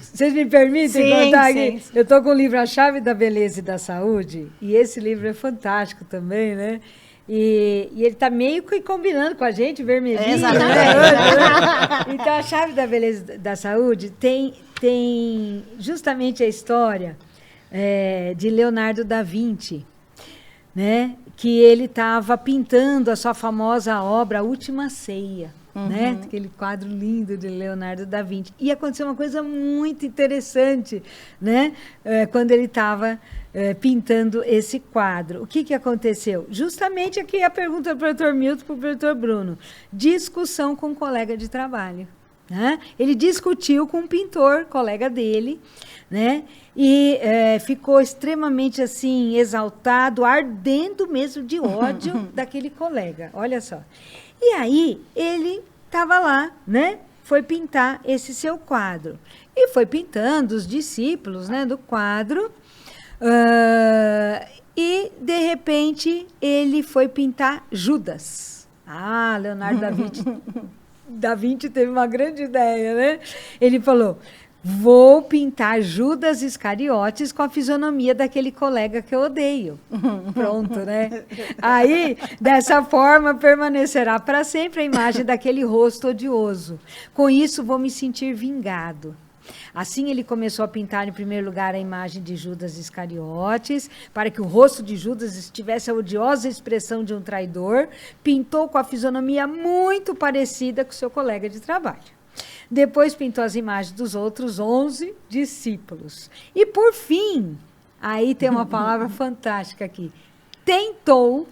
Vocês me permitem contar aqui? Sim. Eu estou com o livro A Chave da Beleza e da Saúde, e esse livro é fantástico também, né? E ele está meio que combinando com a gente, vermelhinho. Exatamente. Né? Então, A Chave da Beleza e da Saúde tem justamente a história de Leonardo da Vinci, né? Que ele estava pintando a sua famosa obra A Última Ceia. Né? Aquele quadro lindo de Leonardo da Vinci. E aconteceu uma coisa muito interessante, né? Quando ele estava pintando esse quadro. O que aconteceu? Justamente aqui a pergunta do preletor Milton para o preletor Bruno. Discussão com um colega de trabalho. Né? Ele discutiu com um pintor, colega dele, né? E ficou extremamente assim, exaltado, ardendo mesmo de ódio daquele colega. Olha só. E aí, ele estava lá, né? Foi pintar esse seu quadro. E foi pintando os discípulos, né, do quadro. E, de repente, ele foi pintar Judas. Leonardo da Vinci teve uma grande ideia, né? Ele falou... Vou pintar Judas Iscariotes com a fisionomia daquele colega que eu odeio. Pronto, né? Aí, dessa forma, permanecerá para sempre a imagem daquele rosto odioso. Com isso, vou me sentir vingado. Assim, ele começou a pintar, em primeiro lugar, a imagem de Judas Iscariotes, para que o rosto de Judas tivesse a odiosa expressão de um traidor. Pintou com a fisionomia muito parecida com seu colega de trabalho. Depois pintou as imagens dos outros 11 discípulos. E, por fim, aí tem uma palavra fantástica aqui. Tentou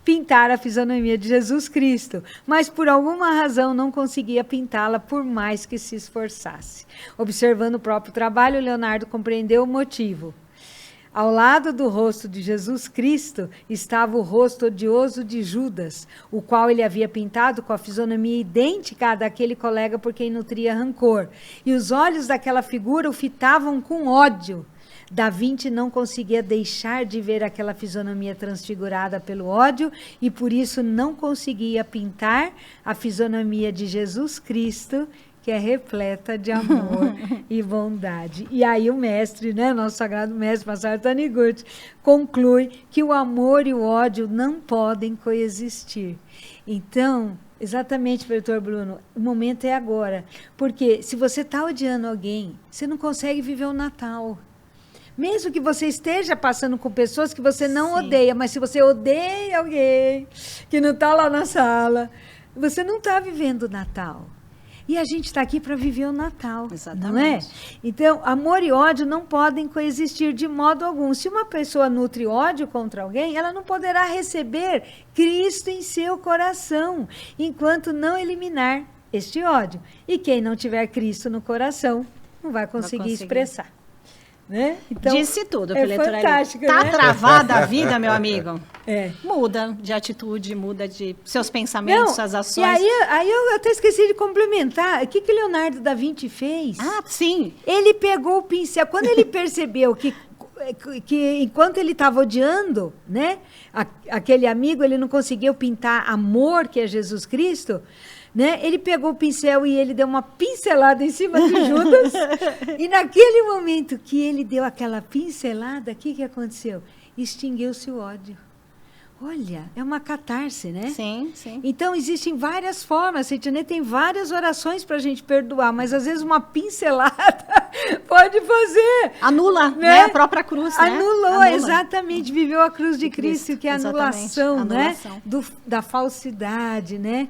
pintar a fisionomia de Jesus Cristo, mas por alguma razão não conseguia pintá-la por mais que se esforçasse. Observando o próprio trabalho, Leonardo compreendeu o motivo. Ao lado do rosto de Jesus Cristo estava o rosto odioso de Judas, o qual ele havia pintado com a fisionomia idêntica à daquele colega por quem nutria rancor. E os olhos daquela figura o fitavam com ódio. Da Vinci não conseguia deixar de ver aquela fisionomia transfigurada pelo ódio e por isso não conseguia pintar a fisionomia de Jesus Cristo, que é repleta de amor e bondade. E aí o mestre, né, nosso sagrado mestre, Masaru Taniguchi, conclui que o amor e o ódio não podem coexistir. Então, exatamente, professor Bruno, o momento é agora. Porque se você está odiando alguém, você não consegue viver o Natal. Mesmo que você esteja passando com pessoas que você não odeia, mas se você odeia alguém que não está lá na sala, você não está vivendo o Natal. E a gente está aqui para viver o Natal, Exatamente. não é? Então, amor e ódio não podem coexistir de modo algum. Se uma pessoa nutre ódio contra alguém, ela não poderá receber Cristo em seu coração, enquanto não eliminar este ódio. E quem não tiver Cristo no coração, não vai conseguir expressar. Né? Então, disse tudo, é leitora. fantástico, Tá né? travada a vida, meu amigo? É. Muda de atitude, muda de seus pensamentos, suas ações. E aí eu até esqueci de complementar. O que Leonardo da Vinci fez? Ah, sim. Ele pegou o pincel. Quando ele percebeu que enquanto ele estava odiando, né, aquele amigo, ele não conseguiu pintar amor, que é Jesus Cristo, né? Ele pegou o pincel e ele deu uma pincelada em cima de Judas. E naquele momento que ele deu aquela pincelada, o que aconteceu? Extinguiu-se o ódio. Olha, é uma catarse, né? Sim, sim. Então, existem várias formas. A gente tem várias orações para a gente perdoar, mas às vezes uma pincelada pode fazer. Anula, né? A própria cruz, né? Anulou, Anula. Exatamente. Viveu a cruz de Cristo, que é a anulação, Anulação. né? Da falsidade, né?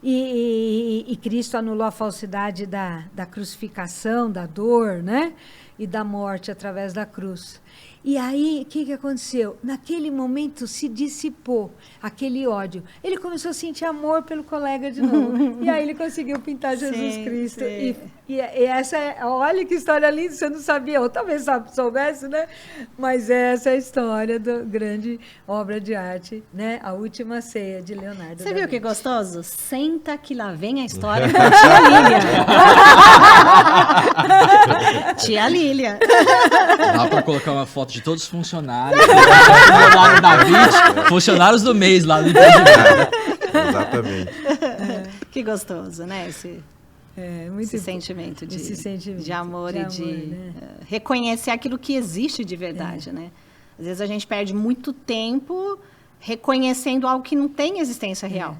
E Cristo anulou a falsidade da crucificação, da dor, né? E da morte através da cruz. E aí, o que aconteceu? Naquele momento se dissipou aquele ódio. Ele começou a sentir amor pelo colega de novo. E aí ele conseguiu pintar Jesus Cristo. Sim. E essa é... Olha que história linda, você não sabia, ou talvez soubesse, né? Mas essa é a história da grande obra de arte, né? A Última Ceia, de Leonardo. Você viu que Vinci. gostoso? Senta que lá vem a história da tia Lília. Tia Lília. Dá pra colocar uma foto de todos os funcionários. Lá no da Vinci, funcionários do mês lá no empreendimento. Exatamente. Que gostoso, né? Esse sentimento de, esse sentimento de amor de e amor, de né? reconhecer aquilo que existe de verdade, né? Às vezes a gente perde muito tempo reconhecendo algo que não tem existência real.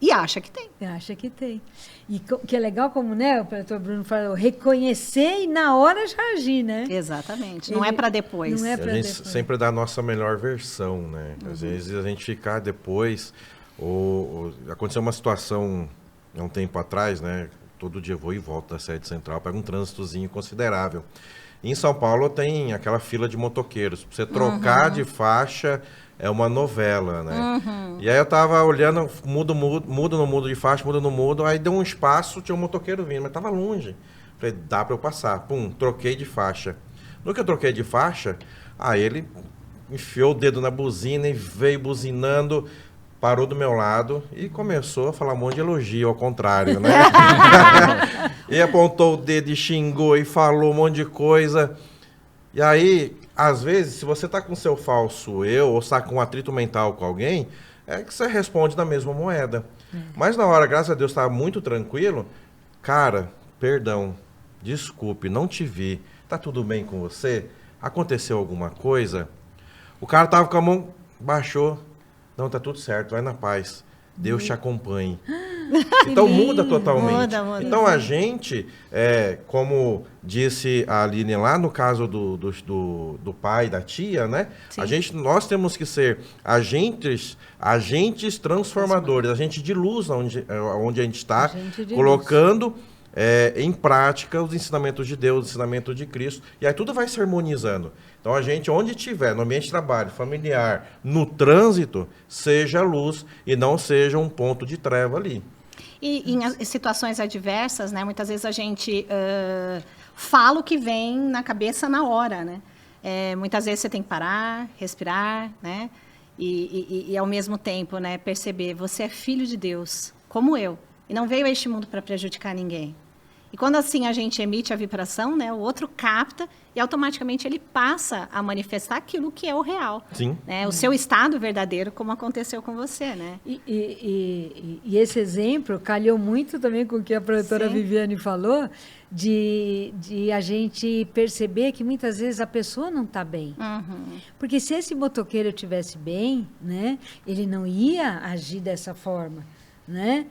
E acha que tem. Acha que tem. E que é legal como, né, o professor Bruno falou, reconhecer e na hora já agir, né? Exatamente. Não é para depois. Não é A para gente depois. sempre dá a nossa melhor versão, né? Às vezes a gente ficar depois, ou aconteceu uma situação há um tempo atrás, né? Todo dia eu vou e volto da sede central, pego um trânsitozinho considerável. E em São Paulo tem aquela fila de motoqueiros. Pra você trocar de faixa é uma novela, né? E aí eu tava olhando, mudo, não mudo de faixa, mudo, não mudo. Aí deu um espaço, tinha um motoqueiro vindo, mas tava longe. Falei, dá pra eu passar. Pum, troquei de faixa. No que eu troquei de faixa, aí ele enfiou o dedo na buzina e veio buzinando, parou do meu lado e começou a falar um monte de elogio, ao contrário, né? E apontou o dedo e xingou e falou um monte de coisa. E aí, às vezes, se você tá com seu falso eu, ou está com um atrito mental com alguém, é que você responde na mesma moeda. Mas na hora, graças a Deus, estava muito tranquilo. Cara, perdão, desculpe, não te vi. Tá tudo bem com você? Aconteceu alguma coisa? O cara tava com a mão, baixou. Não, tá tudo certo, vai na paz. Deus te acompanhe. Então muda totalmente. Muda. Então a gente, como disse a Aline lá no caso do pai, da tia, né? Nós temos que ser agentes transformadores, agentes de luz onde a gente está, colocando em prática os ensinamentos de Deus, os ensinamentos de Cristo, e aí tudo vai se harmonizando. Então a gente, onde estiver, no ambiente de trabalho, familiar, no trânsito, seja luz e não seja um ponto de treva ali. E em situações adversas, né, muitas vezes a gente fala o que vem na cabeça na hora, né? Muitas vezes você tem que parar, respirar, né? E ao mesmo tempo, né, perceber, você é filho de Deus, como eu, e não veio a este mundo para prejudicar ninguém. E quando assim a gente emite a vibração, né, o outro capta e automaticamente ele passa a manifestar aquilo que é o real. Sim. Né, o seu estado verdadeiro, como aconteceu com você, né? E esse exemplo calhou muito também com o que a professora Viviane falou, de a gente perceber que muitas vezes a pessoa não está bem. Uhum. Porque se esse motoqueiro estivesse bem, né, ele não ia agir dessa forma, né?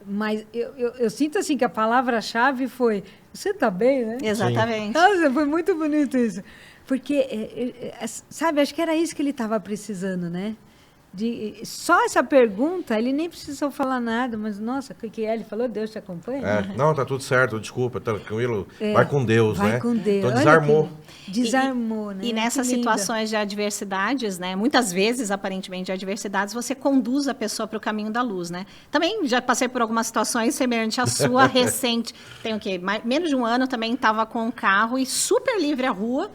Mas eu sinto assim que a palavra-chave foi, você está bem, né? Exatamente. Nossa, foi muito bonito isso. Porque, sabe, acho que era isso que ele estava precisando, né? Só essa pergunta, ele nem precisou falar nada, mas, nossa, o que ele falou? Deus te acompanha? Não, tá tudo certo, desculpa, tranquilo, vai com Deus, né? Vai com Deus. Então desarmou. Desarmou, né? E nessas situações de adversidades, né? Muitas vezes, aparentemente, de adversidades, você conduz a pessoa para o caminho da luz, né? Também já passei por algumas situações semelhantes à sua recente. Tem o quê? Menos de um ano também estava com um carro e super livre a rua.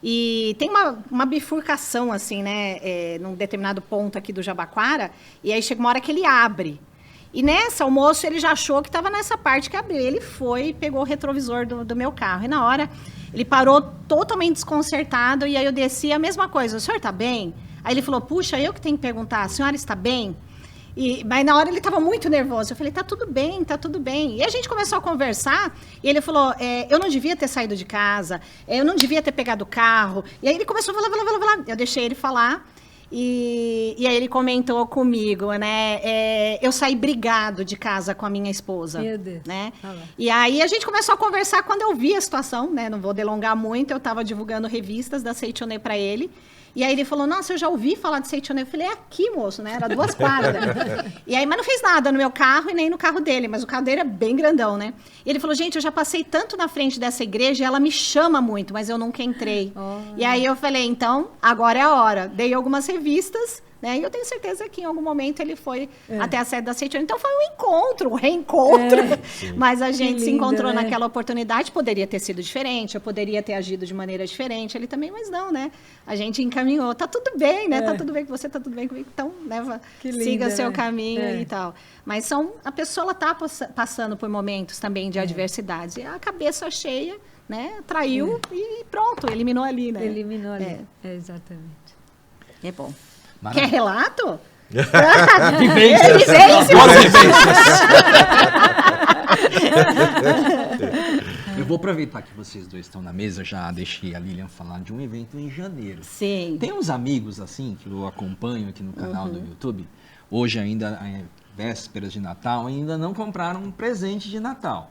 E tem uma bifurcação, assim, né, num determinado ponto aqui do Jabaquara, e aí chega uma hora que ele abre. E nessa, o moço, ele já achou que estava nessa parte que abriu. Ele foi e pegou o retrovisor do meu carro. E na hora, ele parou totalmente desconcertado, e aí eu desci a mesma coisa. O senhor está bem? Aí ele falou, puxa, eu que tenho que perguntar, a senhora está bem? Mas na hora ele estava muito nervoso. Eu falei, tá tudo bem, tá tudo bem. E a gente começou a conversar, e ele falou, eu não devia ter saído de casa, eu não devia ter pegado o carro. E aí ele começou a falar. Eu deixei ele falar, e aí ele comentou comigo, né? Eu saí brigado de casa com a minha esposa. Meu Deus. Né? E aí a gente começou a conversar quando eu vi a situação, né? Não vou delongar muito, eu estava divulgando revistas da Seitonê para ele. E aí ele falou, nossa, eu já ouvi falar de Seitonê. Eu falei, é aqui, moço, né? Era 2 quadras. E aí, mas não fez nada no meu carro e nem no carro dele. Mas o carro dele é bem grandão, né? E ele falou, gente, eu já passei tanto na frente dessa igreja, ela me chama muito, mas eu nunca entrei. E aí eu falei, então, agora é a hora. Dei algumas revistas, né? E eu tenho certeza que em algum momento ele foi até a sede da Seitonê. Então foi um encontro, um reencontro. Mas a gente se encontrou naquela oportunidade. Poderia ter sido diferente, eu poderia ter agido de maneira diferente. Ele também, mas não, né? A gente encaminhou. Tá tudo bem, né? Tá tudo bem com você, tá tudo bem comigo. Então, leva, siga seu caminho e tal. Mas a pessoa ela tá passando por momentos também de adversidades. E a cabeça cheia, né? Traiu e pronto, eliminou ali, né? Eliminou ali. Exatamente. É bom. Maravilha. Quer relato? Vivências. Eu vou aproveitar que vocês dois estão na mesa, já deixei a Lilian falar de um evento em janeiro. Sim. Tem uns amigos, assim, que eu acompanho aqui no canal do YouTube, hoje ainda vésperas de Natal, ainda não compraram um presente de Natal.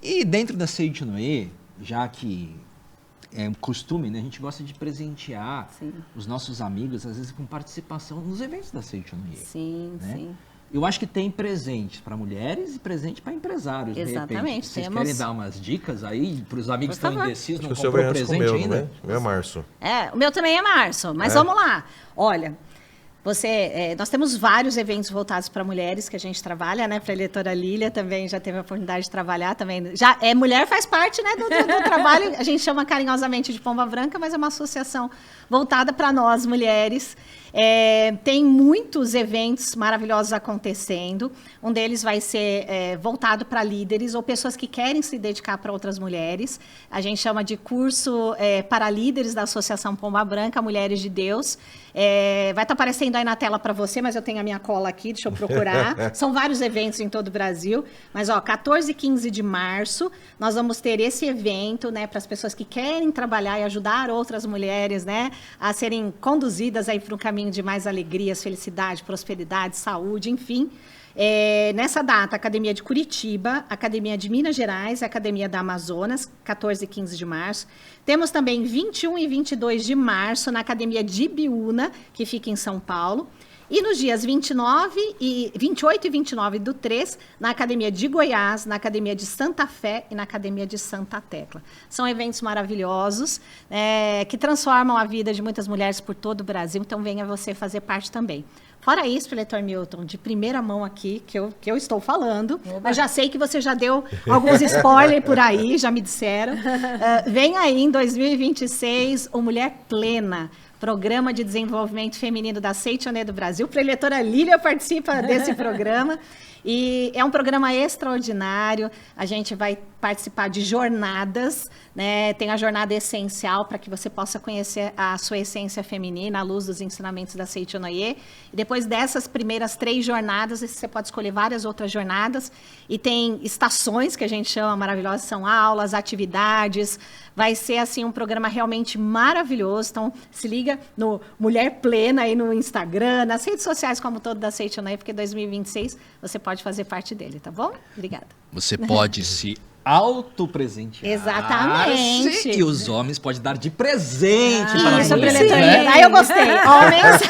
E dentro da Seitonê, já que é um costume, né? A gente gosta de presentear os nossos amigos, às vezes com participação nos eventos da Seitonê. Sim, né? sim. Eu acho que tem presente para mulheres e presente para empresários, de repente. Exatamente. Vocês querem dar umas dicas aí para os amigos que Por estão favor. indecisos, não Acho que o seu comprou vai antes com o presente meu, ainda? né? O meu é março. O meu também é março, mas vamos lá. Olha, nós temos vários eventos voltados para mulheres que a gente trabalha, né? Para a eleitora Lília também já teve a oportunidade de trabalhar também. Mulher faz parte, né, do trabalho. A gente chama carinhosamente de Pomba Branca, mas é uma associação voltada para nós, mulheres. Tem muitos eventos maravilhosos acontecendo. Um deles vai ser voltado para líderes ou pessoas que querem se dedicar para outras mulheres. A gente chama de curso para líderes da Associação Pomba Branca, Mulheres de Deus. Vai estar aparecendo aí na tela para você, mas eu tenho a minha cola aqui, deixa eu procurar. São vários eventos em todo o Brasil. Mas, 14 e 15 de março, nós vamos ter esse evento, né, para as pessoas que querem trabalhar e ajudar outras mulheres, né, a serem conduzidas aí para o caminho pouquinho de mais alegrias, felicidade, prosperidade, saúde, enfim. Nessa data, a Academia de Curitiba, a Academia de Minas Gerais, a Academia da Amazonas, 14 e 15 de março. Temos também 21 e 22 de março na Academia de Ibiúna, que fica em São Paulo. E nos dias 28 e 29 do 3, na Academia de Goiás, na Academia de Santa Fé e na Academia de Santa Tecla. São eventos maravilhosos, que transformam a vida de muitas mulheres por todo o Brasil, então venha você fazer parte também. Fora isso, Preletor Milton, de primeira mão aqui, que eu estou falando, mas já sei que você já deu alguns spoilers por aí, já me disseram. Vem aí em 2026 o Mulher Plena, Programa de Desenvolvimento Feminino da Seitonê do Brasil. A preletora Lília participa desse programa. E é um programa extraordinário. A gente vai participar de jornadas, né? Tem a jornada essencial para que você possa conhecer a sua essência feminina à luz dos ensinamentos da Seitonê. E depois dessas primeiras 3 jornadas, você pode escolher várias outras jornadas. E tem estações que a gente chama maravilhosas, são aulas, atividades. Vai ser assim um programa realmente maravilhoso. Então, se liga no Mulher Plena aí no Instagram, nas redes sociais como todo da Seitonê, porque 2026 você pode fazer parte dele, tá bom? Obrigada. Você pode se autopresentear. Exatamente. E os homens podem dar de presente para Isso, as mulheres, né? Aí eu gostei. Homens.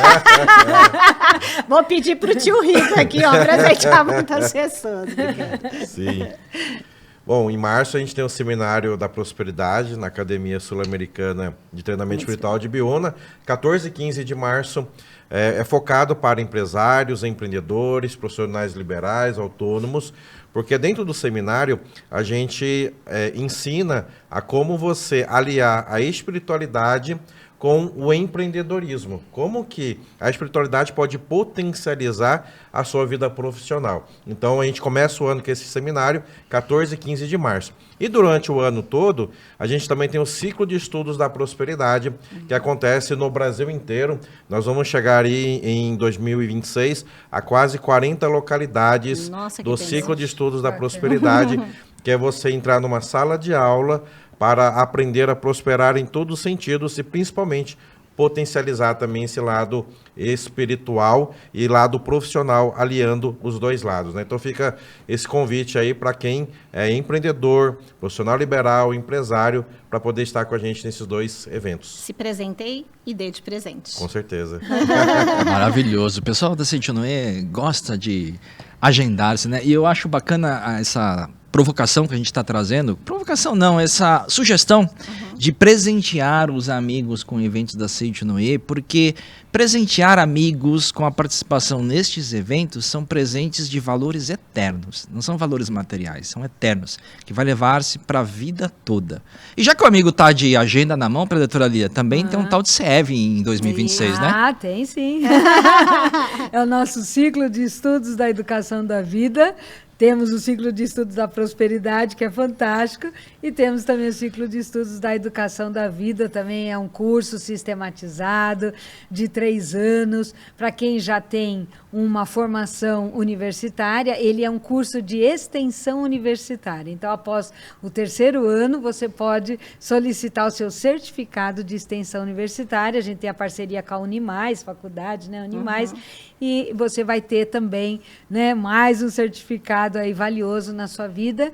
Vou pedir pro tio Rico aqui, ó, presentear muitas pessoas. Sim. Bom, em março a gente tem o Seminário da Prosperidade na Academia Sul-Americana de Treinamento Espiritual de Ibiúna, 14 e 15 de março. É focado para empresários, empreendedores, profissionais liberais, autônomos, porque dentro do seminário a gente ensina a como você aliar a espiritualidade com o empreendedorismo. Como que a espiritualidade pode potencializar a sua vida profissional. Então, a gente começa o ano com esse seminário, 14 e 15 de março. E durante o ano todo, a gente também tem o ciclo de estudos da prosperidade, que acontece no Brasil inteiro. Nós vamos chegar aí em 2026 a quase 40 localidades do ciclo de estudos da prosperidade, que é você entrar numa sala de aula para aprender a prosperar em todos os sentidos e principalmente potencializar também esse lado espiritual e lado profissional, aliando os dois lados, né? Então fica esse convite aí para quem é empreendedor, profissional liberal, empresário, para poder estar com a gente nesses 2 eventos. Se presentei e dê de presente. Com certeza. Maravilhoso. O pessoal da Seitonê gosta de agendar-se, né? E eu acho bacana essa provocação que a gente está trazendo, provocação não, essa sugestão de presentear os amigos com eventos da Seitonê, porque presentear amigos com a participação nestes eventos são presentes de valores eternos, não são valores materiais, são eternos, que vai levar-se para a vida toda. E já que o amigo está de agenda na mão, preletora Lia, também tem um tal de CEV em 2026, né? Ah, tem sim. É o nosso ciclo de estudos da educação da vida. Temos o ciclo de estudos da prosperidade, que é fantástico, e temos também o ciclo de estudos da educação da vida, também é um curso sistematizado de 3 anos. Para quem já tem uma formação universitária, ele é um curso de extensão universitária. Então, após o 3º ano, você pode solicitar o seu certificado de extensão universitária. A gente tem a parceria com a Unimais, faculdade, né, Unimais, e você vai ter também, né, mais um certificado aí valioso na sua vida.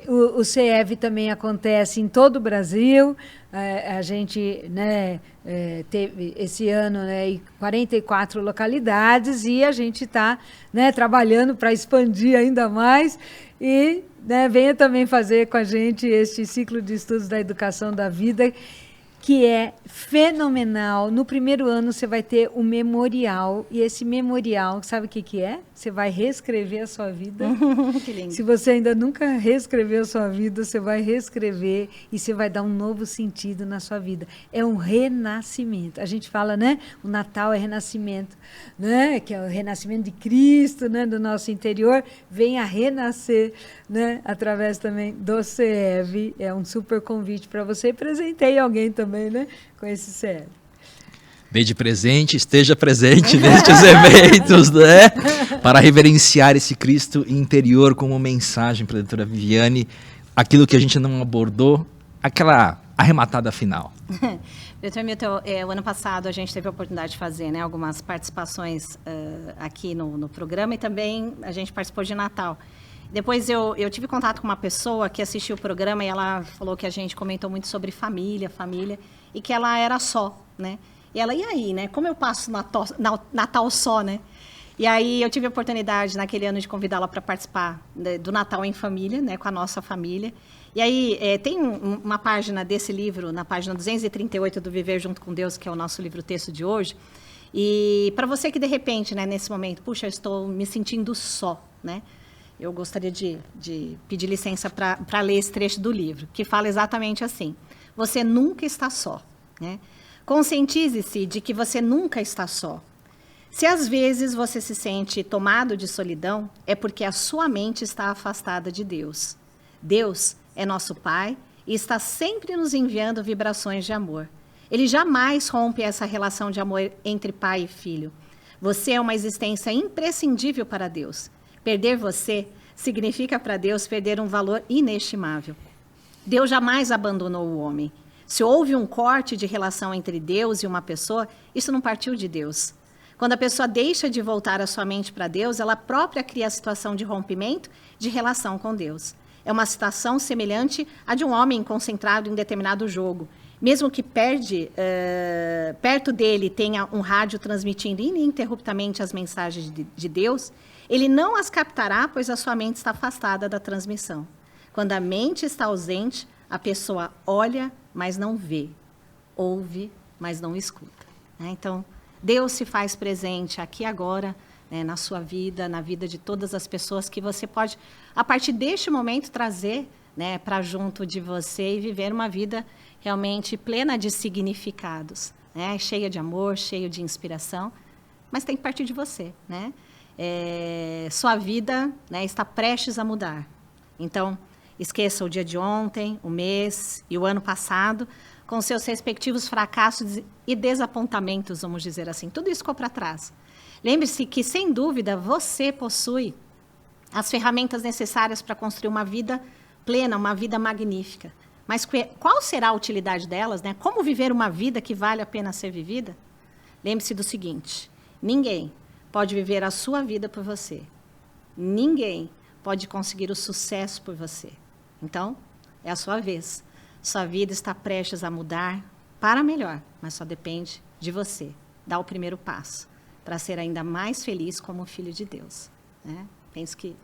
O CEV também acontece em todo o Brasil. A gente, né, teve esse ano, né, 44 localidades e a gente está, né, trabalhando para expandir ainda mais. E, né, venha também fazer com a gente este ciclo de estudos da educação da vida, que é fenomenal. No 1º ano você vai ter o memorial, e esse memorial, sabe o que é? Você vai reescrever a sua vida. Que lindo. Se você ainda nunca reescreveu a sua vida, você vai reescrever e você vai dar um novo sentido na sua vida. É um renascimento. A gente fala, né? O Natal é renascimento, né? Que é o renascimento de Cristo, né? Do nosso interior. Vem a renascer, né? Através também do CEV. É um super convite para você. Presentei alguém também, né? Com esse CEV. Dê de presente, esteja presente nestes eventos, né? Para reverenciar esse Cristo interior como mensagem para a doutora Viviane, aquilo que a gente não abordou, aquela arrematada final. Preletor Milton, o ano passado a gente teve a oportunidade de fazer, né, algumas participações aqui no programa e também a gente participou de Natal. Depois eu tive contato com uma pessoa que assistiu o programa e ela falou que a gente comentou muito sobre família, e que ela era só, né? E ela, e aí, né? Como eu passo Natal só, né? E aí eu tive a oportunidade naquele ano de convidá-la para participar do Natal em família, né? Com a nossa família. E aí tem uma página desse livro, na página 238 do Viver Junto com Deus, que é o nosso livro-texto de hoje. E para você que de repente, né, nesse momento, puxa, eu estou me sentindo só, né? Eu gostaria de pedir licença para ler esse trecho do livro, que fala exatamente assim: você nunca está só, né? Conscientize-se de que você nunca está só. Se às vezes você se sente tomado de solidão, é porque a sua mente está afastada de Deus. Deus é nosso Pai e está sempre nos enviando vibrações de amor. Ele jamais rompe essa relação de amor entre pai e filho. Você é uma existência imprescindível para Deus. Perder você significa para Deus perder um valor inestimável. Deus jamais abandonou o homem. Se houve um corte de relação entre Deus e uma pessoa, isso não partiu de Deus. Quando a pessoa deixa de voltar a sua mente para Deus, ela própria cria a situação de rompimento de relação com Deus. É uma situação semelhante à de um homem concentrado em determinado jogo. Mesmo que perto dele tenha um rádio transmitindo ininterruptamente as mensagens de Deus, ele não as captará, pois a sua mente está afastada da transmissão. Quando a mente está ausente, a pessoa olha, mas não vê. Ouve, mas não escuta. Então, Deus se faz presente aqui agora, né, na sua vida, na vida de todas as pessoas que você pode, a partir deste momento, trazer, né, para junto de você e viver uma vida realmente plena de significados, né, cheia de amor, cheia de inspiração, mas tem que partir de você, né? Sua vida, né, está prestes a mudar. Então, esqueça o dia de ontem, o mês e o ano passado, com seus respectivos fracassos e desapontamentos, vamos dizer assim. Tudo isso ficou para trás. Lembre-se que, sem dúvida, você possui as ferramentas necessárias para construir uma vida plena, uma vida magnífica. Mas qual será a utilidade delas, né? Como viver uma vida que vale a pena ser vivida? Lembre-se do seguinte: ninguém pode viver a sua vida por você. Ninguém pode conseguir o sucesso por você. Então, é a sua vez. Sua vida está prestes a mudar para melhor, mas só depende de você. Dá o primeiro passo para ser ainda mais feliz como filho de Deus, né? Penso que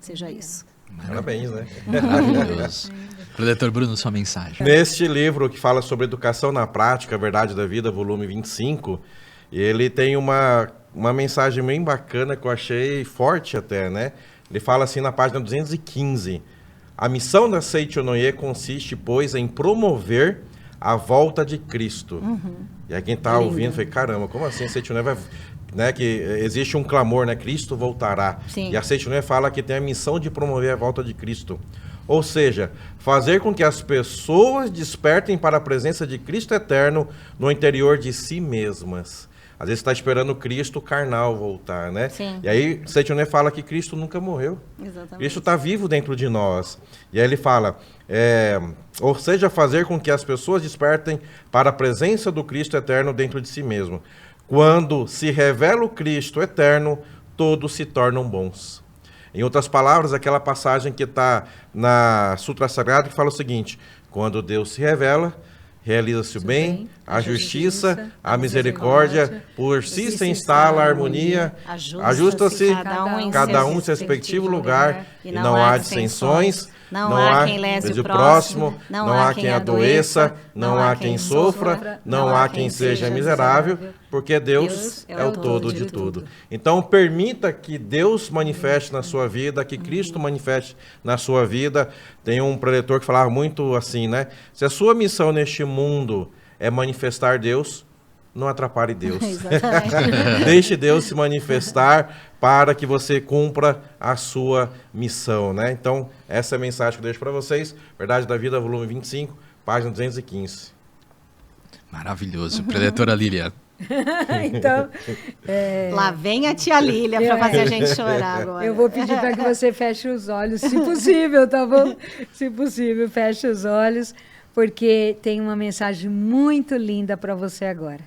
seja isso. Parabéns, né? Maravilhoso. Preletor Bruno, sua mensagem. Neste livro que fala sobre educação na prática, a verdade da vida, volume 25, ele tem uma mensagem bem bacana que eu achei forte até, né? Ele fala assim na página 215: a missão da Seichonoye consiste, pois, em promover a volta de Cristo. E aí quem está ouvindo, foi caramba, como assim a Seichonoye vai... Né, que existe um clamor, né? Cristo voltará. Sim. E a Seichonoye fala que tem a missão de promover a volta de Cristo. Ou seja, fazer com que as pessoas despertem para a presença de Cristo eterno no interior de si mesmas. Às vezes está esperando Cristo carnal voltar, né? Sim. E aí Seichonoye fala que Cristo nunca morreu. Exatamente. Cristo está vivo dentro de nós. E aí ele fala, ou seja, fazer com que as pessoas despertem para a presença do Cristo eterno dentro de si mesmo. Quando se revela o Cristo eterno, todos se tornam bons. Em outras palavras, aquela passagem que está na Sutra Sagrada que fala o seguinte: quando Deus se revela, realiza-se o bem, a justiça, a misericórdia, por si se instala a harmonia, ajusta-se cada um em seu respectivo lugar, e não há dissensões, não há quem lese o próximo, não há quem adoeça, não há quem sofra, não há quem seja miserável, porque Deus é o todo de tudo. Então, permita que Deus manifeste na sua vida, que Cristo manifeste na sua vida. Tem um preletor que falava muito assim, né? Se a sua missão neste mundo é manifestar Deus, não atrapalhe Deus. Deixe Deus se manifestar para que você cumpra a sua missão, né? Então, essa é a mensagem que eu deixo para vocês. Verdade da Vida, volume 25, página 215. Maravilhoso. Preletora Lília. Então, lá vem a tia Lília para fazer a gente chorar agora. Eu vou pedir para que você feche os olhos, se possível, tá bom? Se possível, feche os olhos, porque tem uma mensagem muito linda para você agora.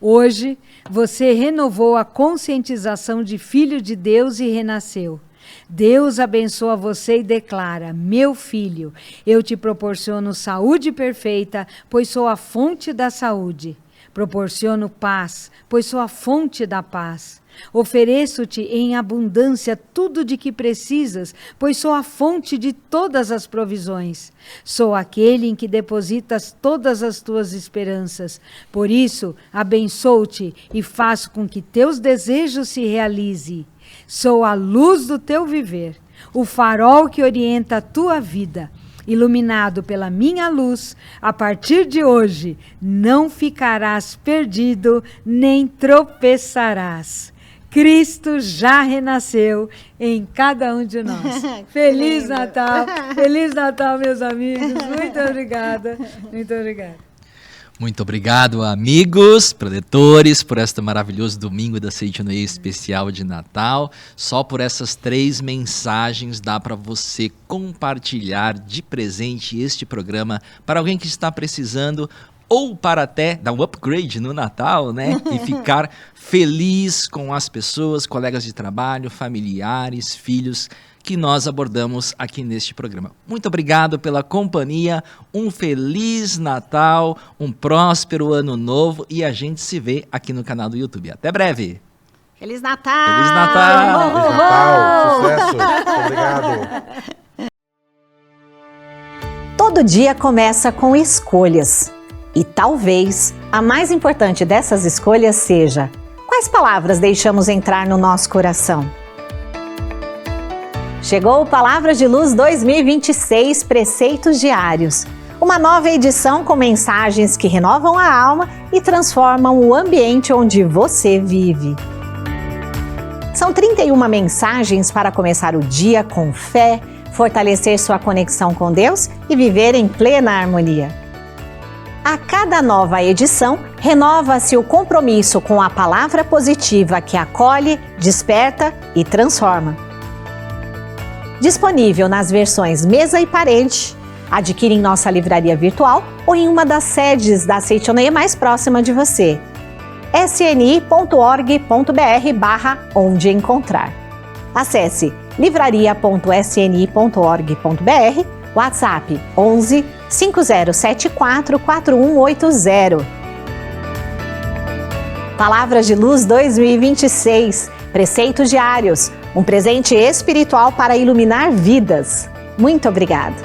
Hoje, você renovou a conscientização de filho de Deus e renasceu. Deus abençoa você e declara: meu filho, eu te proporciono saúde perfeita, pois sou a fonte da saúde. Proporciono paz, pois sou a fonte da paz. Ofereço-te em abundância tudo de que precisas, pois sou a fonte de todas as provisões. Sou aquele em que depositas todas as tuas esperanças. Por isso, abençoo-te e faço com que teus desejos se realizem. Sou a luz do teu viver, o farol que orienta a tua vida. Iluminado pela minha luz, a partir de hoje, não ficarás perdido, nem tropeçarás. Cristo já renasceu em cada um de nós. Feliz Natal, meus amigos. Muito obrigada, muito obrigada. Muito obrigado, amigos, proletores, por este maravilhoso domingo da Seitonoye especial de Natal. Só por essas 3 mensagens dá para você compartilhar de presente este programa para alguém que está precisando, ou para até dar um upgrade no Natal, né? E ficar feliz com as pessoas, colegas de trabalho, familiares, filhos, que nós abordamos aqui neste programa. Muito obrigado pela companhia, um Feliz Natal, um próspero Ano Novo e a gente se vê aqui no canal do YouTube. Até breve! Feliz Natal! Feliz Natal! Feliz Natal! Sucesso! Muito obrigado! Todo dia começa com escolhas. E talvez a mais importante dessas escolhas seja: quais palavras deixamos entrar no nosso coração? Chegou o Palavras de Luz 2026 Preceitos Diários. Uma nova edição com mensagens que renovam a alma e transformam o ambiente onde você vive. São 31 mensagens para começar o dia com fé, fortalecer sua conexão com Deus e viver em plena harmonia. A cada nova edição, renova-se o compromisso com a palavra positiva que acolhe, desperta e transforma. Disponível nas versões mesa e parede. Adquire em nossa livraria virtual ou em uma das sedes da Seitonoye mais próxima de você. sni.org.br/onde encontrar. Acesse livraria.sni.org.br, WhatsApp 11 5074 4180. Palavras de Luz 2026, Preceitos Diários, um presente espiritual para iluminar vidas. Muito obrigada!